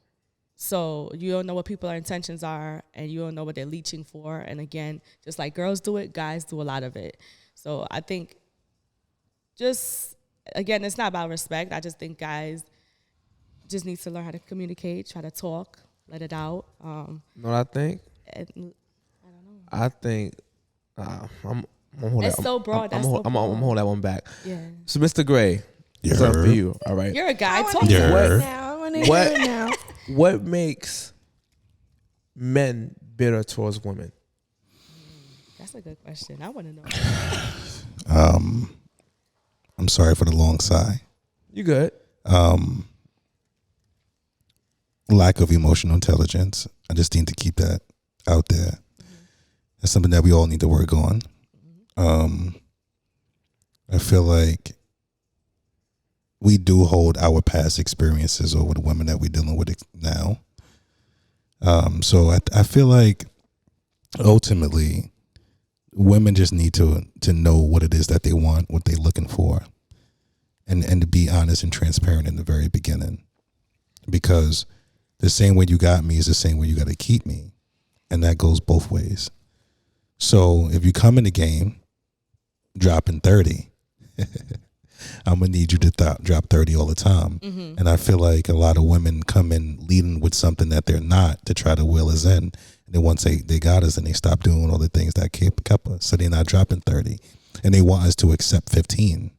So you don't know what people's intentions are, and you don't know what they're leeching for. And again, just like girls do it, guys do a lot of it. So I think again, it's not about respect. I just think guys just need to learn how to communicate, try to talk, let it out. Know what I think? I don't know. I think I'm It's so broad. I'm gonna hold that one back. Yeah. So Mr. Gray, it's up for you. All right. You're a guy. I Talk want to to hear me. it now. I want to hear it now. What makes men bitter towards women? That's a good question. I want to know. I'm sorry for the long sigh. You good? Lack of emotional intelligence. I just need to keep that out there. That's something that we all need to work on. I feel like we do hold our past experiences over the women that we're dealing with now. So I feel like ultimately women just need to know what it is that they want, what they're looking for, and to be honest and transparent in the very beginning. Because the same way you got me is the same way you got to keep me. And that goes both ways. So if you come in the game dropping 30, I'm going to need you to drop 30 all the time. And I feel like a lot of women come in leading with something that they're not to try to will us in. And then once they got us and they stop doing all the things that kept us. So they're not dropping 30. And they want us to accept 15.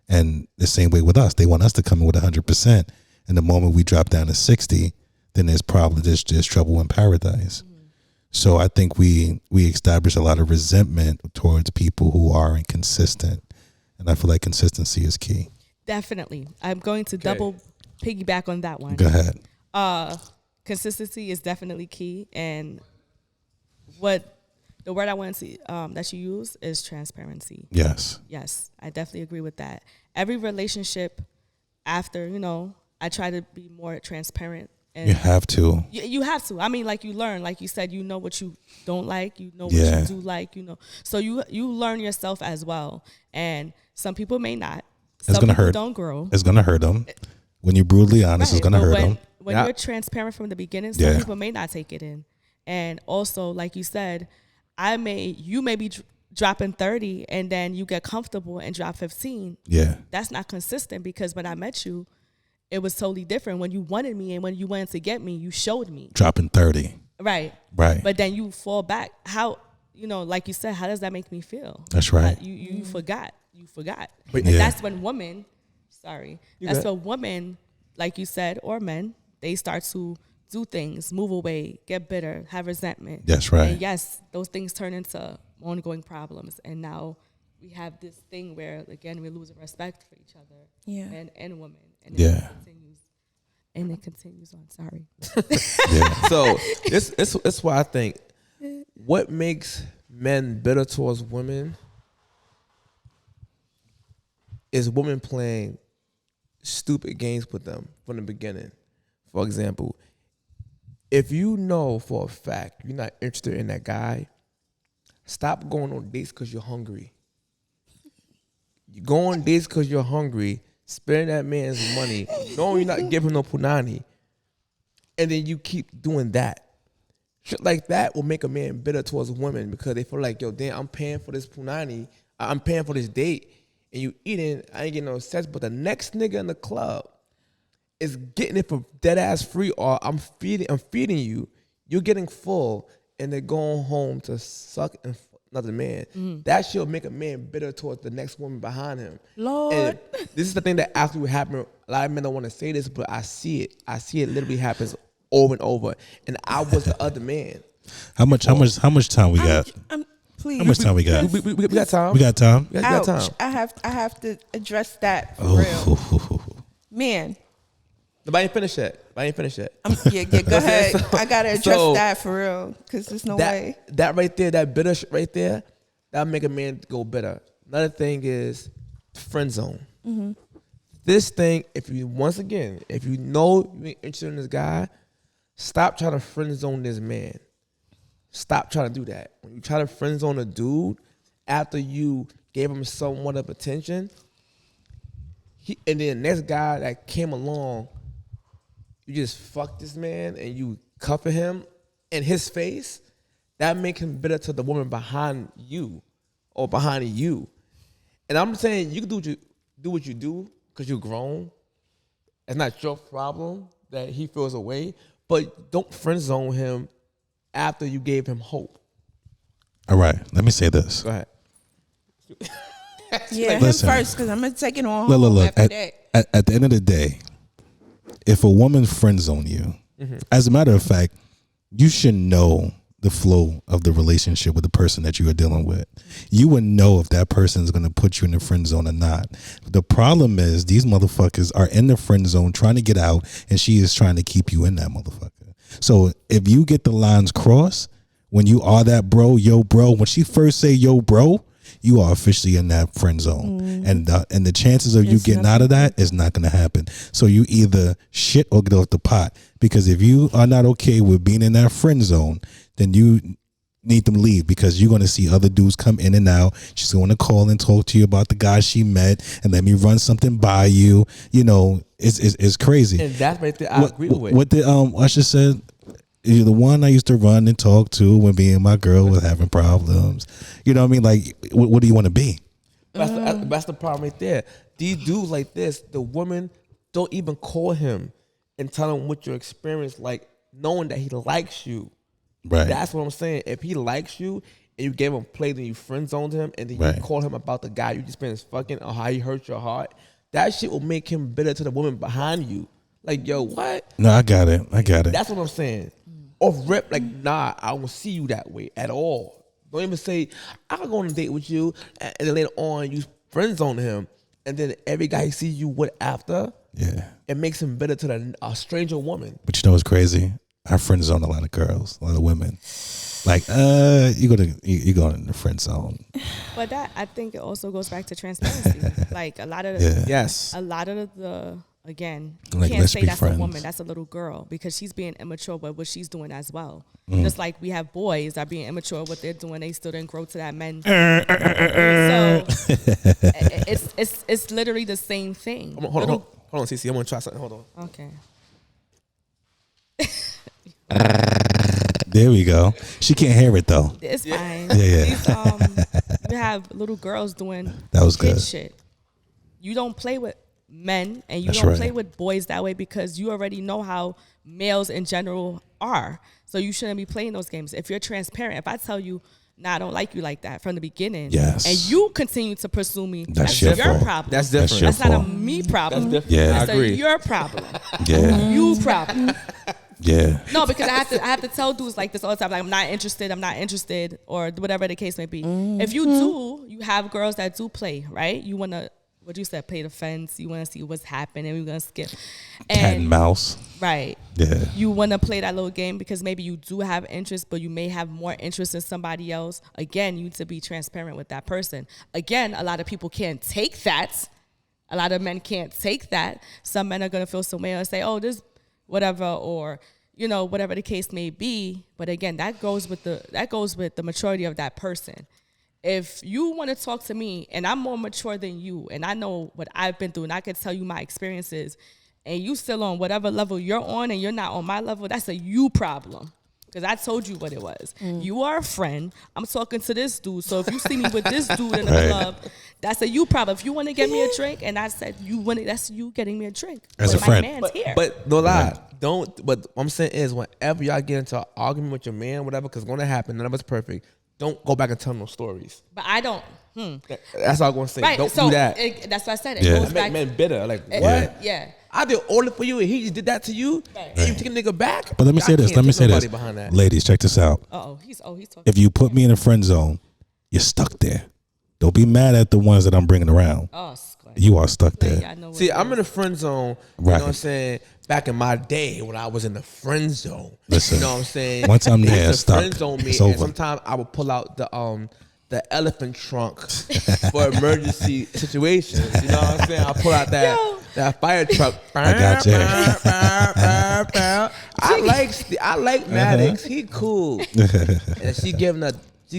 And the same way with us. They want us to come in with 100%. And the moment we drop down to 60, then there's trouble in paradise. So I think we establish a lot of resentment towards people who are inconsistent. And I feel like consistency is key. Definitely. I'm going to double piggyback on that one. Go ahead. Consistency is definitely key. And what the word I want to that you use is transparency. Yes. Yes, I definitely agree with that. Every relationship after, I try to be more transparent. And you have to. You have to. I mean, like you learn, like you said, you know what you don't like, you know what you do like, So you learn yourself as well. And some people may not. It's going to hurt. Don't grow. It's going to hurt them. When you're brutally honest, it's going to hurt them. When you're transparent from the beginning, some people may not take it in. And also, like you said, you may be dropping 30 and then you get comfortable and drop 15. Yeah. That's not consistent because when I met you, it was totally different. When you wanted me and when you wanted to get me, you showed me. Dropping 30. Right. Right. But then you fall back. How, like you said, how does that make me feel? That's right. You forgot. You forgot. But and that's when women, when women, like you said, or men, they start to do things, move away, get bitter, have resentment. That's right. And yes, those things turn into ongoing problems. And now we have this thing where, again, we're losing respect for each other, men and women. And it continues on. Sorry. So it's why I think what makes men bitter towards women is women playing stupid games with them from the beginning. For example, if you know for a fact you're not interested in that guy, stop going on dates because you're hungry. You go on dates because you're hungry, spending that man's money, knowing you're not giving no punani, and then you keep doing that. Shit like that will make a man bitter towards women because they feel like, yo, damn, I'm paying for this punani, I'm paying for this date, and you eating, I ain't getting no sex, but the next nigga in the club is getting it for dead ass free, or I'm feeding you, you're getting full, and they're going home to suck and another man. That shit will make a man bitter towards the next woman behind him. Lord. And this is the thing that actually would happen. A lot of men don't want to say this, but I see it. I see it literally happens over and over. And I was the other man. How much time we got? Please. How much time we got? We got time. We got time. We got Ouch. time. I have to address that for real. Man. Nobody ain't finished yet. Go ahead. I gotta address that for real, because there's no way. That right there, that bitter shit right there, that'll make a man go bitter. Another thing is friend zone. This thing, if you know you ain't interested in this guy, stop trying to friend zone this man. Stop trying to do that. When you try to friend zone a dude after you gave him somewhat of attention, and then the next guy that came along, you just fuck this man and you cuffing him in his face, that make him bitter to the woman behind you or behind you. And I'm saying you can do what you do because you're grown. It's not your problem that he feels away, but don't friend zone him after you gave him hope. All right, let me say this. Go ahead. Yeah, Listen, him first, because I'm gonna take it on. Look. After that. At the end of the day, if a woman friend zone you, as a matter of fact, you should know the flow of the relationship with the person that you are dealing with. You would know if that person is going to put you in the friend zone or not. The problem is these motherfuckers are in the friend zone trying to get out, and she is trying to keep you in that motherfucker. So if you get the lines crossed, when you are that bro, yo bro, when she first say yo bro, you are officially in that friend zone. And the chances of you getting out of that is not going to happen. So you either shit or get off the pot. Because if you are not okay with being in that friend zone, then you need them to leave, because you're going to see other dudes come in and out. She's going to call and talk to you about the guy she met and let me run something by you. You know, it's crazy. And that's right there I agree with. What the Usher said, you're the one I used to run and talk to when me and my girl was having problems. You know what I mean? Like, what do you want to be? That's the problem right there. These dudes like this, the women don't even call him and tell him what your experience like, knowing that he likes you. Right. That's what I'm saying. If he likes you and you gave him play, then you friend zoned him, and then you call him about the guy you just been fucking or how he hurt your heart, that shit will make him bitter to the woman behind you. Like, yo, what? No, I got it. That's what I'm saying. Off rip, like, nah, I don't see you that way at all. Don't even say, I'll go on a date with you, and then later on you friend zone him, and then every guy he sees you with after, it makes him bitter to a stranger woman. But you know what's crazy? I friend zone a lot of girls, a lot of women. Like, you go in the friend zone. But that, I think it also goes back to transparency. Like a lot of Yes. A lot of the again, you like, can't say that's friends. a woman, that's a little girl, because she's being immature with what she's doing as well. Just like we have boys that are being immature with what they're doing, they still didn't grow to that men. So it's literally the same thing. Hold on, CeCe. I'm gonna try something. Hold on. Okay. There we go. She can't hear it though. It's fine. Yeah. You have little girls doing That was kid good. shit. You don't play with men and you That's don't right. play with boys that way, because you already know how males in general are. So you shouldn't be playing those games. If you're transparent, if I tell you, nah, I don't like you like that from the beginning, Yes. and you continue to pursue me, That's your your fault. problem. That's different. That's your That's not a fault. me problem. That's different. Yeah. That's I agree. your problem. Yeah. You problem. Yeah. No, because I have to tell dudes like this all the time, like, I'm not interested, or whatever the case may be. If you do, you have girls that do play, right? You want to, what you said, play the fence. You want to see what's happening. We're going to skip. Cat and mouse. Right. Yeah. You want to play that little game because maybe you do have interest, but you may have more interest in somebody else. Again, you need to be transparent with that person. Again, a lot of people can't take that. A lot of men can't take that. Some men are going to feel some way and say, oh, this whatever, or, you know, whatever the case may be. But again, that goes with the maturity of that person. If you want to talk to me and I'm more mature than you and I know what I've been through and I can tell you my experiences, and you still on whatever level you're on and you're not on my level, that's a you problem. Because I told you what it was. You are a friend. I'm talking to this dude. So if you see me with this dude in the club, that's a you problem. If you want to get me a drink and I said that's you getting me a drink. As But a friend. My man's here. But no lie, don't. But what I'm saying is, whenever y'all get into an argument with your man, whatever, because it's gonna happen. None of us perfect. Don't go back and tell no stories. But I don't. That's all I'm gonna say. Right. Don't so do that. That's what I said. It Yeah. goes That back. make men bitter. Like what? Yeah. I did all it for you, and he just did that to you, and you take a nigga back. But let me Y'all say this. can't Let me take say nobody this. behind that. Ladies, check this out. He's talking. If you put me in a friend zone, you're stuck there. Don't be mad at the ones that I'm bringing around. You are stuck there. Yeah, I know what See, it I'm is. in the friend zone. You Right. know what I'm saying? Back in my day when I was in the friend zone. Listen, You know what I'm saying? once I'm They there, used to stop. friend zone me, It's and over. sometimes I would pull out the elephant trunk for emergency situations. You know what I'm saying? I pull out that fire truck. I got you. I like Maddox. He cool. And she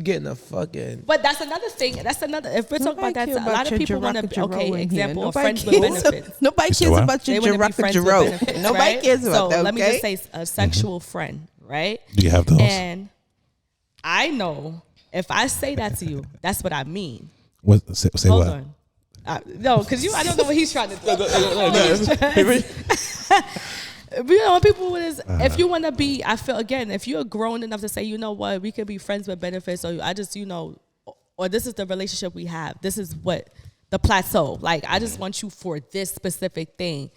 getting a fucking. But that's another thing. That's another. If we're talking about that, a lot of people want to. Okay, example of Nobody friends with cares. benefits. Nobody You said cares what? about They your want to be Jaraka friends with Jaro. benefits. Nobody right? cares about so that. let me Okay? just say a sexual friend, right? Do you have those? And I know if I say that to you, that's what I mean. What? Say Hold what? on. No, because I don't know what he's trying to do. But you know, when people with if you want to be, I feel again, if you're grown enough to say, you know what, we could be friends with benefits, or I just, you know, or this is the relationship we have. This is what the plateau. Like, I just want you for this specific thing.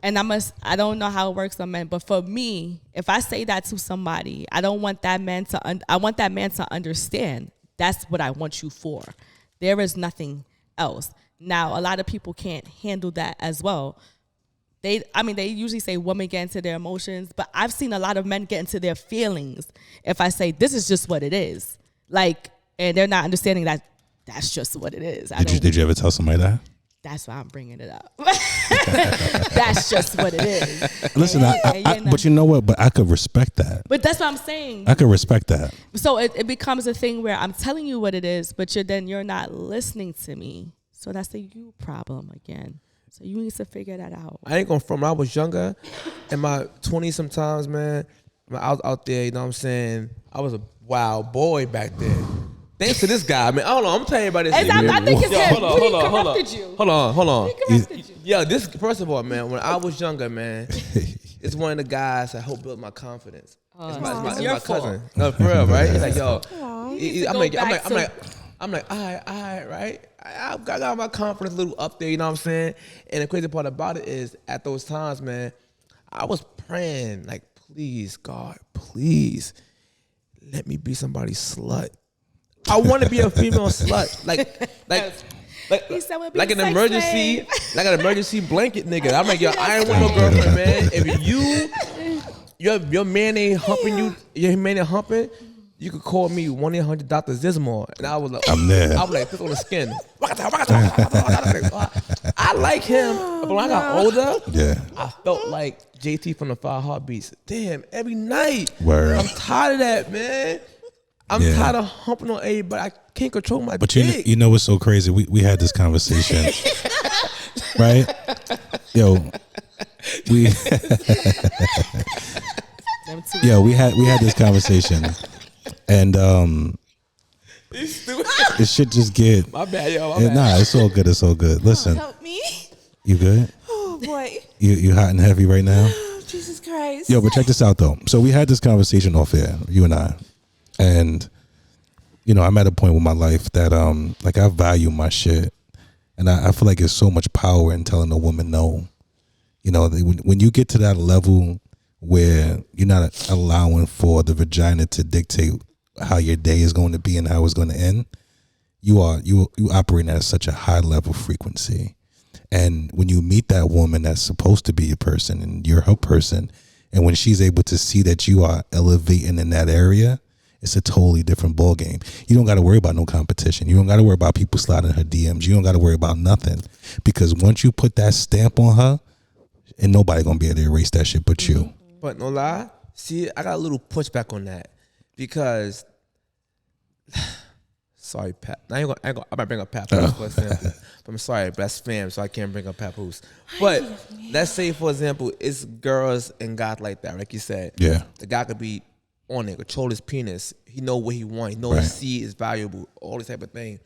And I don't know how it works on men, but for me, if I say that to somebody, I don't want that man to, I want that man to understand that's what I want you for. There is nothing else. Now, a lot of people can't handle that as well. They usually say women get into their emotions, but I've seen a lot of men get into their feelings if I say, this is just what it is. Like, and they're not understanding that that's just what it is. Did you ever tell somebody that? That's why I'm bringing it up. That's just what it is. Listen, but you know what? But I could respect that. But that's what I'm saying. I could respect that. So it becomes a thing where I'm telling you what it is, but you're not listening to me. So that's a you problem again. So you need to figure that out. I ain't gonna front. When I was younger, in my 20s sometimes, man, I was out there, you know what I'm saying? I was a wild boy back then. Thanks to this guy, man. I don't know. I'm telling you about this. I think it's him. Hold on. He corrupted you. Yeah, this, first of all, man, when I was younger, man, it's one of the guys that helped build my confidence. It's my cousin. No, for real, right? He's like, yo. I'm like, all right, right? I got my confidence a little up there, you know what I'm saying? And the crazy part about it is, at those times, man, I was praying, like, please, God, please, let me be somebody's slut. I want to be a female slut, like an emergency blanket nigga. I'm like, yo, I ain't want no girlfriend, man. If your man ain't humping you, your man ain't humping, you could call me 1-800 Dr. Zismore, and I was like, I'm there. I was like, pick on the skin. I like him, but when I got older, I felt like JT from the 5 Heartbeats. Damn, every night. Word. I'm tired of that, man. I'm tired of humping on everybody. I can't control my dick. But you know what's so crazy? We had this conversation, right? Yo, we had this conversation, and it should just get. My bad, yo. My bad. Nah, it's all good. It's all good. Listen, Help me. You good? Oh boy. You hot and heavy right now? Oh, Jesus Christ. Yo, but check this out though. So we had this conversation off air, you and I. And, you know, I'm at a point with my life that, like, I value my shit. And I feel like there's so much power in telling a woman no. You know, when you get to that level where you're not allowing for the vagina to dictate how your day is going to be and how it's going to end, you operating at such a high level frequency. And when you meet that woman that's supposed to be your person and you're her person, and when she's able to see that you are elevating in that area, it's a totally different ball game. You don't got to worry about no competition. You don't got to worry about people sliding her DMs. You don't got to worry about nothing, because once you put that stamp on her, and nobody gonna be able to erase that shit but you. But no lie, see, I got a little pushback on that, because sorry, Pat. I might bring up Papoose for example. But I'm sorry, that's fam, so I can't bring up Papoose. But let's say, for example, it's girls and guys like that, like you said. Yeah, the guy could be on it, control his penis. He know what he wants. He know his seed is valuable. All this type of thing.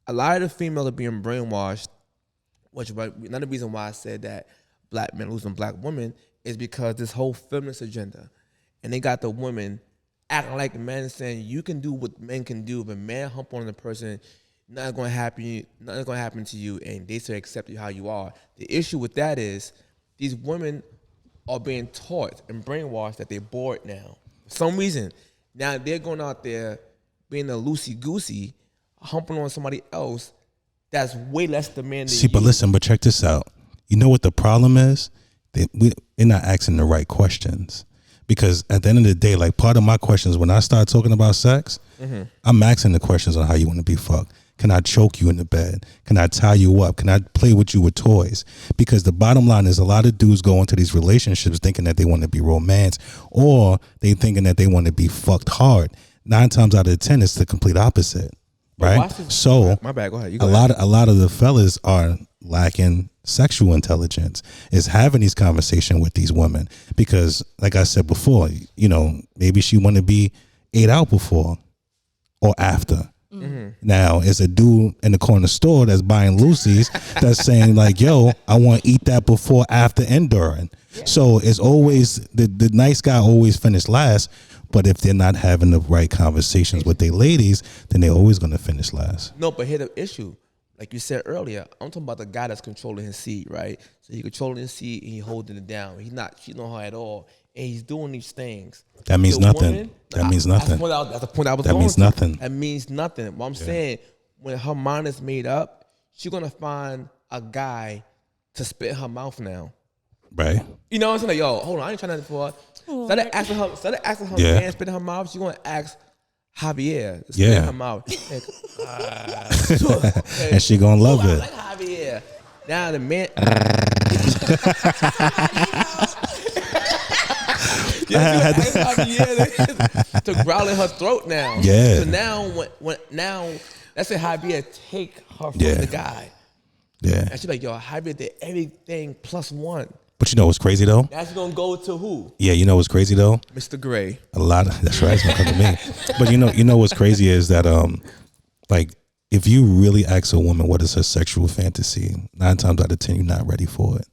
A lot of the females are being brainwashed, which another reason why I said that black men losing black women is because this whole feminist agenda, and they got the women acting like men, saying you can do what men can do. If a man hump on the person, nothing's gonna happen to you, and they say accept you how you are. The issue with that is these women are being taught and brainwashed that they're bored now. For some reason, now they're going out there being a loosey-goosey, humping on somebody else that's way less demanding. See, but listen, but check this out. You know what the problem is? They're not asking the right questions. Because at the end of the day, like, part of my questions when I start talking about sex, I'm asking the questions on how you want to be fucked. Can I choke you in the bed? Can I tie you up? Can I play with you with toys? Because the bottom line is, a lot of dudes go into these relationships thinking that they want to be romanced, or they thinking that they want to be fucked hard. 9 times out of 10, it's the complete opposite, right? So my bad. Go ahead. A lot of the fellas are lacking sexual intelligence, is having these conversations with these women, because, like I said before, you know, maybe she want to be ate out before or after. Now, it's a dude in the corner store that's buying Lucy's that's saying like, yo, I want to eat that before, after, and during. So it's always the nice guy always finish last, but if they're not having the right conversations with their ladies, then they're always going to finish last. No, but here's the issue. like you said earlier, I'm talking about the guy that's controlling his seed, right? So he controlling his seed and he holding it down. He's not cheating on her at all, and he's doing these things. That means The nothing. woman- That means nothing. That's the point I was That going means to. nothing. That means nothing. What I'm saying, when her mind is made up, she's gonna find a guy to spit in her mouth now. Right. You know what I'm saying? Like, yo, hold on, I ain't trying to for her. Instead of asking her Yeah. man spit in her mouth, she's gonna ask Javier to spit Yeah. in her mouth. And she gonna love I it. like Javier. Now the man. Yeah, Javier to growl in her throat now. Yeah. So now let's say Javier take her from Yeah. the guy, Yeah. and she's like, yo, Javier did everything plus one. But you know what's crazy though? Now she's gonna go to who? Yeah, you know what's crazy though? Mr. Gray. A lot of that's right, it's gonna come to me. But you know what's crazy is that like if you really ask a woman what is her sexual fantasy, 9 times out of 10 you're not ready for it.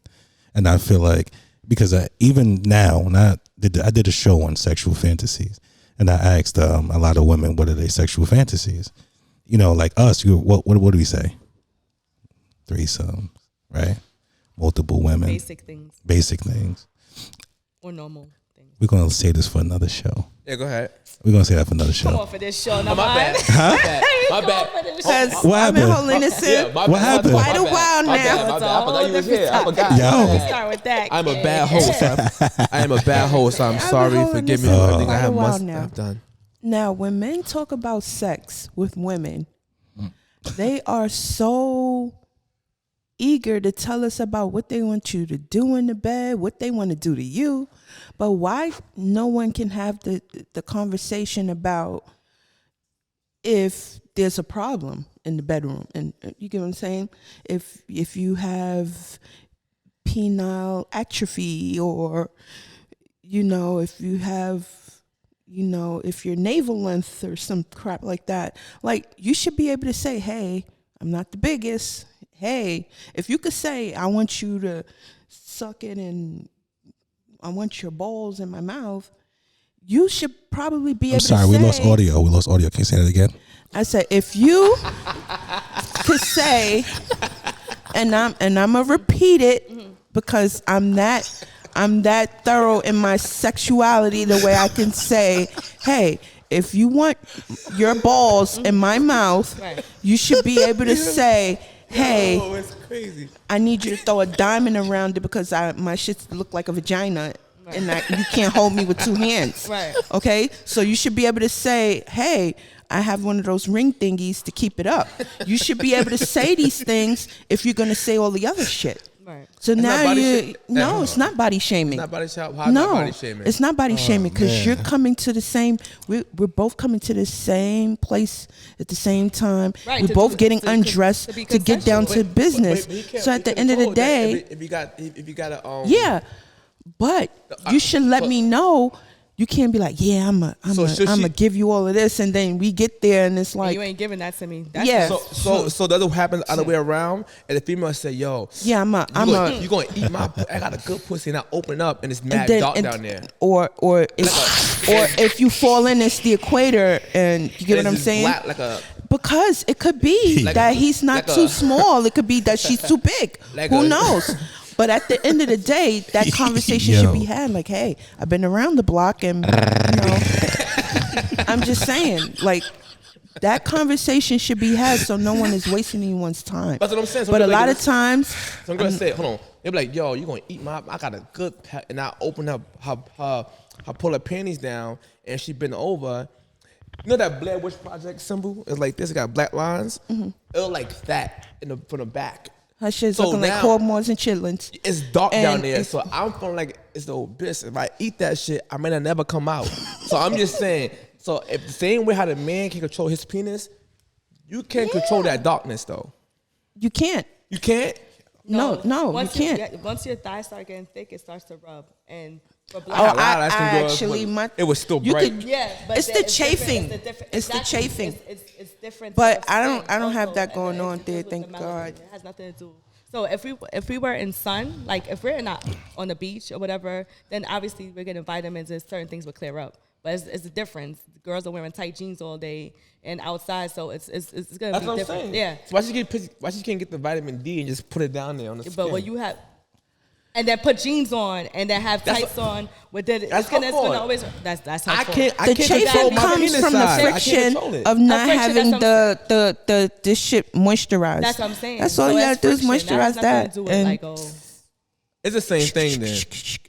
And I feel like because even now when I did a show on sexual fantasies, and I asked a lot of women what are their sexual fantasies. You know, like us, what do we say? Threesomes, right? Multiple women. Basic things. Or normal things. We're gonna say this for another show. Yeah, go ahead. We're gonna say that for another show. Come on for this show. No, My bad. My bad. Because What I've been happened? holding this in my What bad. happened? quite a while My bad. now. My bad. I forgot you was here. I forgot. Yo. We start with that. I'm a kid. bad host. I am a bad host. I'm been sorry. holding Forgive this me in for for everything I quite a have while must now. have done. Now, when men talk about sex with women, they are so eager to tell us about what they want you to do in the bed, what they want to do to you. But why no one can have the conversation about if there's a problem in the bedroom? And you get what I'm saying? If you have penile atrophy, or if you have if your navel length or some crap like that, like you should be able to say, hey, I'm not the biggest. Hey, if you could say, I want you to suck it and I want your balls in my mouth, you should probably be able to say. I'm sorry, we lost audio. Can you say that again? I said, if you could say, and I'm gonna repeat it because I'm that thorough in my sexuality, the way I can say, hey, if you want your balls in my mouth, Right. you should be able to say, hey, Oh, it's crazy. I need you to throw a diamond around it because my shit look like a vagina. And you can't hold me with 2 hands. Right. Okay? So you should be able to say, hey, I have one of those ring thingies to keep it up. You should be able to say these things if you're going to say all the other shit. Right. So It's not now body no, it's not body shaming. Not body shaming. How's No, not body shaming? it's not body shaming because man. you're coming to the same. We're both coming to the same place at the same time. Right, We're to both do- getting to undressed be to get down to consensual. business. But he can't- So he at the can't end of the control that day, if you got a yeah, but you should let me know. You can't be like, yeah, I'm should gonna she- give you all of this, and then we get there and it's And like, you ain't giving that to me. That's Yeah. So does it happen the other way around? And the female say, yo, yeah, you gonna eat my I got a good pussy, and I open up and it's mad dark down there. or if you fall in, it's the equator, and you get what And I'm it's saying? black like a Because it could be Like that a- he's not like too a- small. It could be that she's too big. Like Who a- knows? But at the end of the day, that conversation Yo. should be had. Like, hey, I've been around the block, and I'm just saying, like, that conversation should be had so no one is wasting anyone's time. That's what I'm saying. So But a they're like, lot of times, So I'm gonna say, hold on. They're like, yo, you gonna eat my? I got a good pet, and I open up her pull her panties down, and she been over. You know that Blair Witch Project symbol? It's like this. It got black lines. Mm-hmm. It was like that from the back. her shit's So looking like now- cornmoors and chitlins. It's dark down And there, it's- so I'm feeling like it's the old bitch. If I eat that shit, I may not never come out. So I'm just saying. So if the same way how the man can control his penis, you can't control that darkness though. You can't. You can't. No, you once can't. Once your thighs start getting thick, it starts to rub. And for black, Oh, got a lot of I Mexican girls, actually, but it was still you bright. could- yeah, but it's the different- chafing. different- It's the exactly. chafing. It's different. But type of I don't skin have also, that going and on it there, deals with thank the melanin. God. It has nothing to do. So if we were in sun, like if we're not on the beach or whatever, then obviously we're getting vitamins and certain things would clear up. But it's a difference. The girls are wearing tight jeans all day and outside, so it's gonna That's be what I'm different. saying. Yeah. So why she can't get the vitamin D and just put it down there on the skin? But when you have, and then put jeans on and then have tights on, with it, it's gonna always. That's how I can't The control chafing my comes penis from the size. I can't friction control it. of not friction, having that's the this shit moisturized. That's what I'm saying. That's all So you it's gotta do is friction. moisturize has nothing that. to do with And like, oh, It's the same thing then.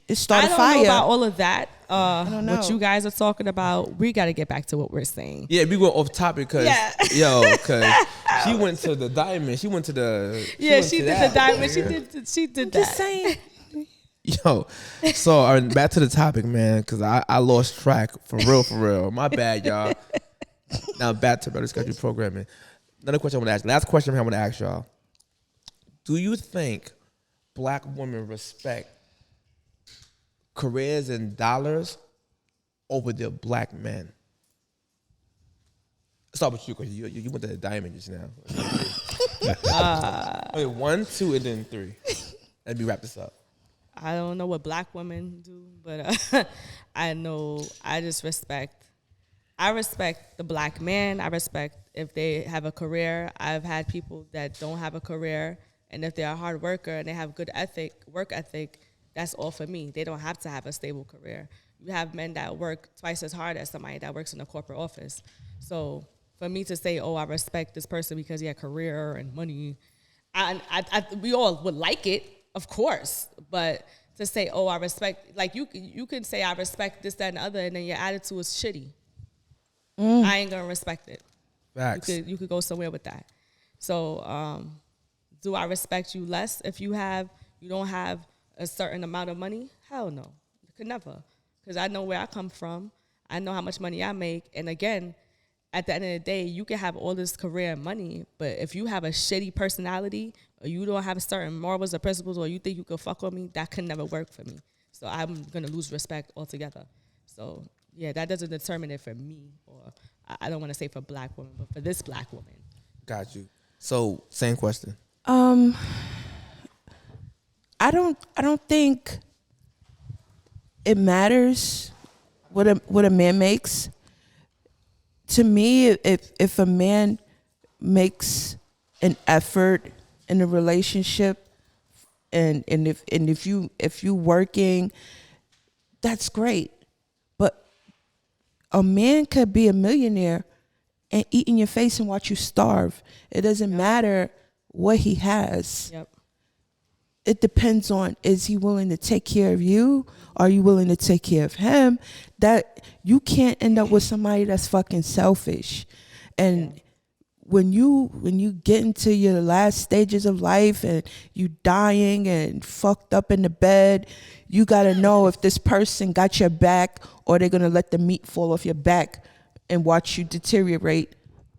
it started I don't fire. know about all of that. don't know. What you guys are talking about, we got to get back to what we're saying. Yeah, we went off topic because she went to the diamond. She went to the She did the diamond. She did that. Just saying. Yo, so back to the topic, man, because I lost track for real. My bad, y'all. Now back to better schedule programming. Another question I want to ask. Last question I want to ask y'all. Do you think black women respect careers and dollars over their black men? Let's start with you, because you went to the diamond just now. Okay, 1, 2, and then 3. Let me wrap this up. I don't know what black women do, but I know I respect the black man. I respect if they have a career. I've had people that don't have a career, and if they're a hard worker and they have good work ethic, that's all for me. They don't have to have a stable career. You have men that work twice as hard as somebody that works in a corporate office. So for me to say, oh, I respect this person because he had career and money, we all would like it, of course, but to say, oh, I respect, like you can say I respect this, that, and the other, and then your attitude is shitty. I ain't gonna respect it. Facts. You could go somewhere with that. So, do I respect you less if you don't have a certain amount of money? Hell no, you could never, because I know where I come from. I know how much money I make, and again, at the end of the day, you can have all this career and money, but if you have a shitty personality, or you don't have certain morals or principles, or you think you could fuck with me, that could never work for me. So I'm gonna lose respect altogether. So yeah, that doesn't determine it for me, or I don't want to say for black women, but for this black woman. Got you. So same question. I don't think it matters what a man makes. To me, if a man makes an effort in a relationship, and if you working, that's great. But a man could be a millionaire and eat in your face and watch you starve. It doesn't matter what he has. Yep. It depends on, is he willing to take care of you? Are you willing to take care of him? That you can't end up with somebody that's fucking selfish. And when you get into your last stages of life and you dying and fucked up in the bed, you gotta know if this person got your back, or they're gonna let the meat fall off your back and watch you deteriorate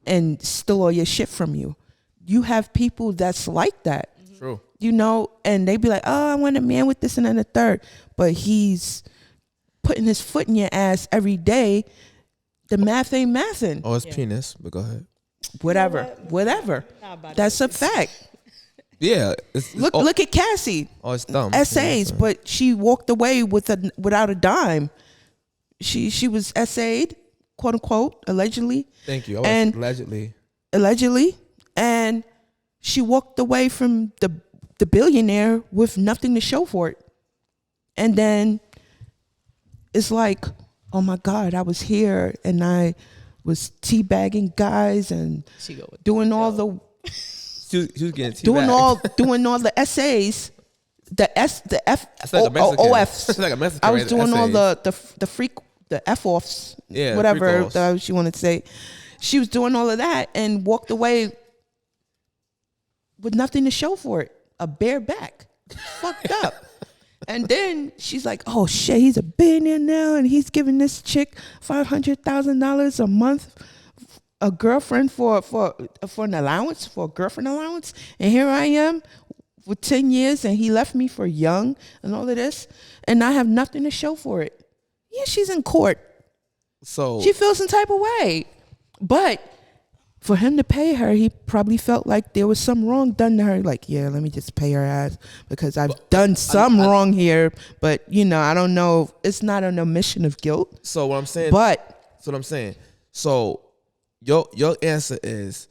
and steal all your shit from you. You have people that's like that. True. You know, and they be like, oh, I want a man with this and then the third. But he's putting his foot in your ass every day. The math ain't mathing. Oh, it's penis, but go ahead. Whatever. That's a fact. Yeah. Look at Cassie. Oh, it's dumb. Essays, but she walked away without a dime. She was essayed, quote unquote, allegedly. Thank you. And allegedly, and she walked away from the billionaire with nothing to show for it. And then it's like, oh my God, I was here and I was teabagging guys and doing all the she was getting doing all the essays, the OFs. That's like a Mexican. I was doing all essays. the F offs, Yeah, whatever freak offs. she wanted to say. She was doing all of that and walked away with nothing to show for it. A bare back. Fucked up. And then she's like, oh shit, he's a billionaire now and he's giving this chick $500,000 a month, a girlfriend for an allowance, for a girlfriend allowance. And here I am for 10 years and he left me for young and all of this. And I have nothing to show for it. Yeah, she's in court. So She feels some type of way. But for him to pay her, he probably felt like there was some wrong done to her. Like, yeah, let me just pay her ass because I've done some wrong here. But, I don't know. It's not an omission of guilt. So what I'm saying, So your answer is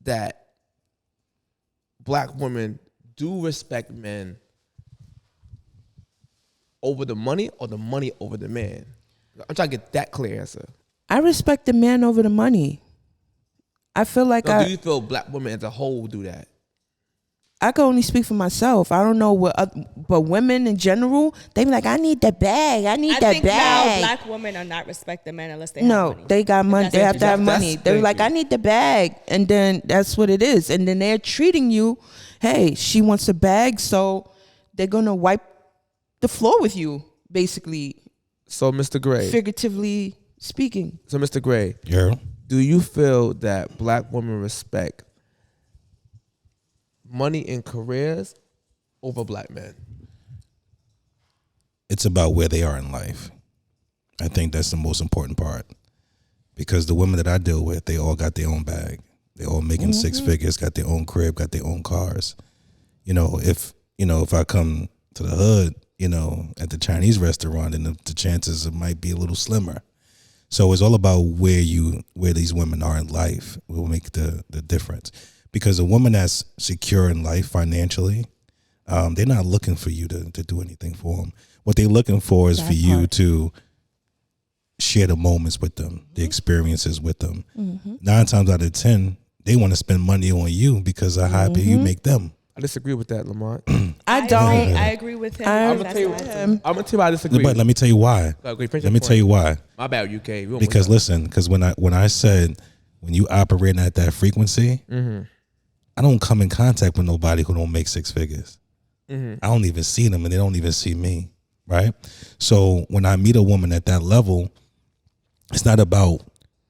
that black women do respect men over the money or the money over the man. I'm trying to get that clear answer. I respect the man over the money. I feel like do you feel black women as a whole do that? I can only speak for myself. I don't know but women in general, they be like, I need the bag. I think now black women are not respecting men unless they have money. They got money. They have to have money. They're like, I need the bag. And then that's what it is. And then they're treating you, hey, she wants a bag, so they're going to wipe the floor with you, basically. So, Mr. Gray. Figuratively speaking. So, Mr. Gray. Yeah. Do you feel that black women respect money and careers over black men? It's about where they are in life. I think that's the most important part. Because the women that I deal with, they all got their own bag. They all making six figures, got their own crib, got their own cars. If I come to the hood, at the Chinese restaurant, and the chances it might be a little slimmer. So it's all about where these women are in life will make the difference. Because a woman that's secure in life financially, they're not looking for you to do anything for them. What they're looking for is for you to share the moments with them, the experiences with them. 9 times out of 10, they want to spend money on you because of how happy you make them. I disagree with that, Lamont. I don't. I agree with him. I'm gonna tell you why I disagree. But let me tell you why. Let me tell you why. My bad, UK. Because listen, when I said when you operate at that frequency, I don't come in contact with nobody who don't make 6 figures. I don't even see them, and they don't even see me, right? So when I meet a woman at that level, it's not about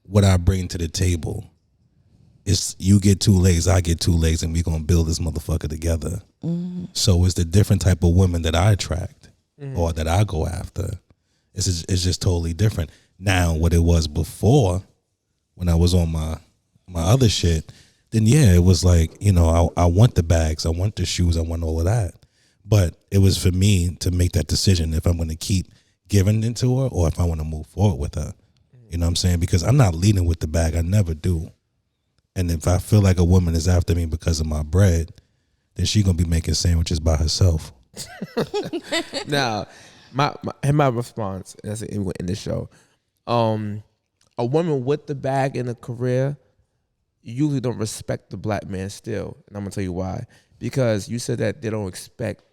what I bring to the table. It's you get 2 legs, I get 2 legs, and we're going to build this motherfucker together. So it's the different type of women that I attract or that I go after. It's just totally different. Now, what it was before, when I was on my other shit, then yeah, it was like, I want the bags, I want the shoes, I want all of that. But it was for me to make that decision if I'm going to keep giving into her or if I want to move forward with her. You know what I'm saying? Because I'm not leading with the bag. I never do. And if I feel like a woman is after me because of my bread, then she going to be making sandwiches by herself. Now, my response, and that's in the show. A woman with the bag and a career usually don't respect the black man still. And I'm going to tell you why. Because you said that they don't expect,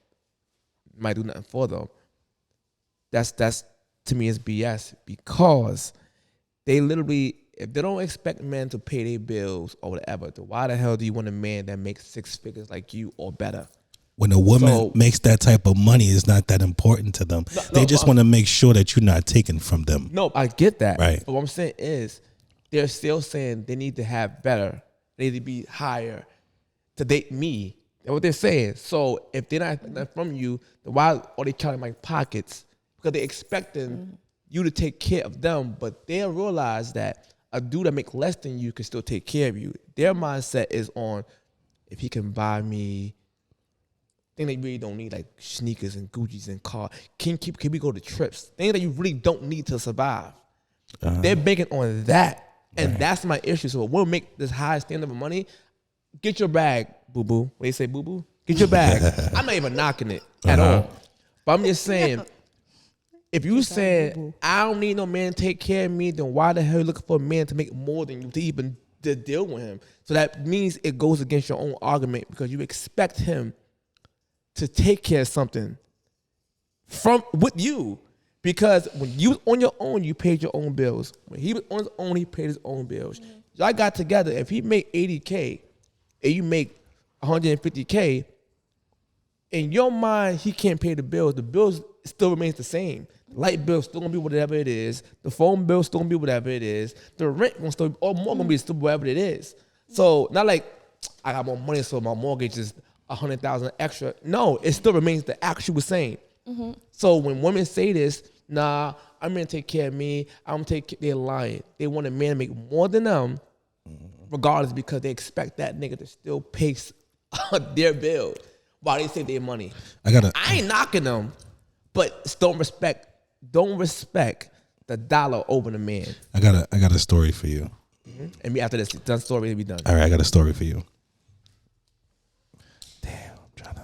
might do nothing for them. That's to me is BS. Because they literally, if they don't expect men to pay their bills or whatever, then why the hell do you want a man that makes 6 figures like you or better? When a woman makes that type of money, it's not that important to them. They just want to make sure that you're not taken from them. No, I get that. Right. But what I'm saying is, they're still saying they need to have better. They need to be higher to date me. That's what they're saying. So if they're not expecting that from you, then why are they trying to make pockets? Because they're expecting you to take care of them, but they'll realize that a dude that make less than you can still take care of you. Their mindset is on, if he can buy me things that you really don't need, like sneakers and Gucci's and car. Can we go to trips? Things that you really don't need to survive. They're banking on that. And that's my issue. So we'll make this high standard of money. Get your bag, boo-boo. When they say boo-boo, get your bag. I'm not even knocking it at all. But I'm just saying, if you said, I don't need no man to take care of me, then why the hell are you looking for a man to make more than you to even to deal with him? So that means it goes against your own argument because you expect him to take care of something with you. Because when you was on your own, you paid your own bills. When he was on his own, he paid his own bills. Y'all got together. If he make $80K and you make $150K, in your mind, he can't pay the bills. The bills still remains the same. The light bill still gonna be whatever it is. The phone bill still gonna be whatever it is. The rent gonna still, or more gonna be still whatever it is. So not like I got more money, so my mortgage is $100,000 extra. No, it still remains the actual same. So when women say this, nah, I'm gonna take care of me, I'm gonna take care, they're lying. They want a man to make more than them regardless, because they expect that nigga to still pay their bill while they save their money. I ain't knocking them, but don't respect the dollar over the man. I got a story for you. Mm-hmm. And after this done story, we done. All right, I got a story for you. Damn, I'm trying to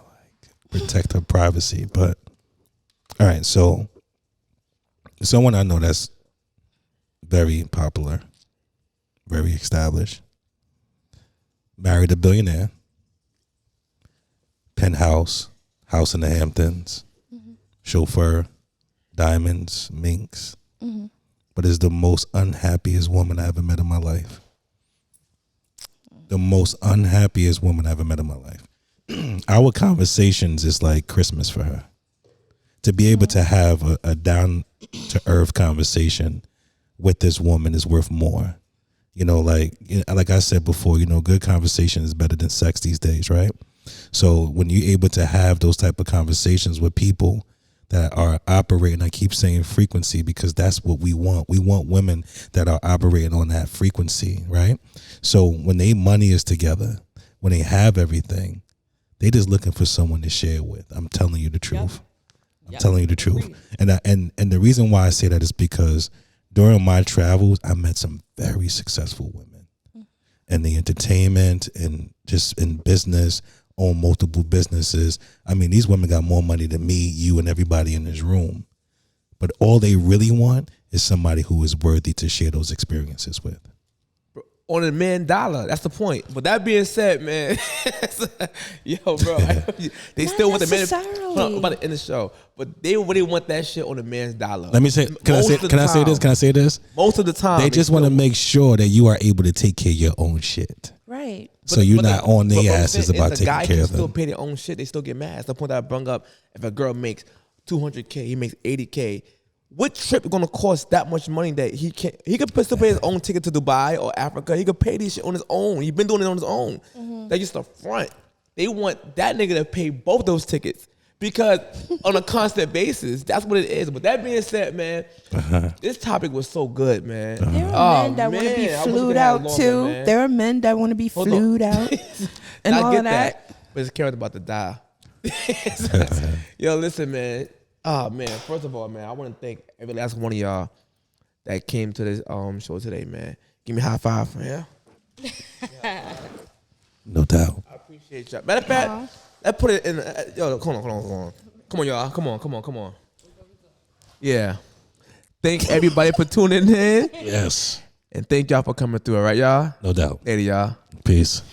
protect her privacy, but all right. So, someone I know that's very popular, very established, married a billionaire, penthouse, house in the Hamptons, chauffeur, diamonds, minks, but is the most unhappiest woman I ever met in my life. The most unhappiest woman I ever met in my life. Our conversations is like Christmas for her. To be able to have a down to earth conversation with this woman is worth more. Like I said before, good conversation is better than sex these days, right? So when you're able to have those type of conversations with people that are operating, I keep saying frequency because that's what we want. We want women that are operating on that frequency, right? So when they money is together, when they have everything, they just looking for someone to share with. I'm telling you the truth. I'm telling you the truth. And the reason why I say that is because during my travels, I met some very successful women in the entertainment and just in business, own multiple businesses. I mean, these women got more money than me, you, and everybody in this room. But all they really want is somebody who is worthy to share those experiences with. On a man dollar, that's the point. But that being said, man, yo, bro, they still want the man. I'm about to end the show, but they really want that shit on a man's dollar. Let me say, can I say this? Most of the time, they just want to make sure that you are able to take care of your own shit. Right. So you're not on their asses about taking care of them. Still pay their own shit. They still get mad. That's the point that I brought up. If a girl makes $200K, he makes $80K. What trip is gonna cost that much money that he can't? He could still pay his own ticket to Dubai or Africa. He could pay this shit on his own. He's been doing it on his own. That's just the front. They want that nigga to pay both those tickets because on a constant basis, that's what it is. But that being said, man, this topic was so good, man. There are men that want to be flued out too. Man. There are men that want to be flued out and all of that. But it's Karen's about to die. Yo, listen, man. Oh, man. First of all, man, I want to thank every last one of y'all that came to this show today, man. Give me a high five from here. No doubt. I appreciate y'all. Matter of fact, let's put it in. Yo, come on. Come on, y'all. Come on. Yeah. Thank everybody for tuning in. Yes. And thank y'all for coming through, all right, y'all? No doubt. Later, y'all. Peace.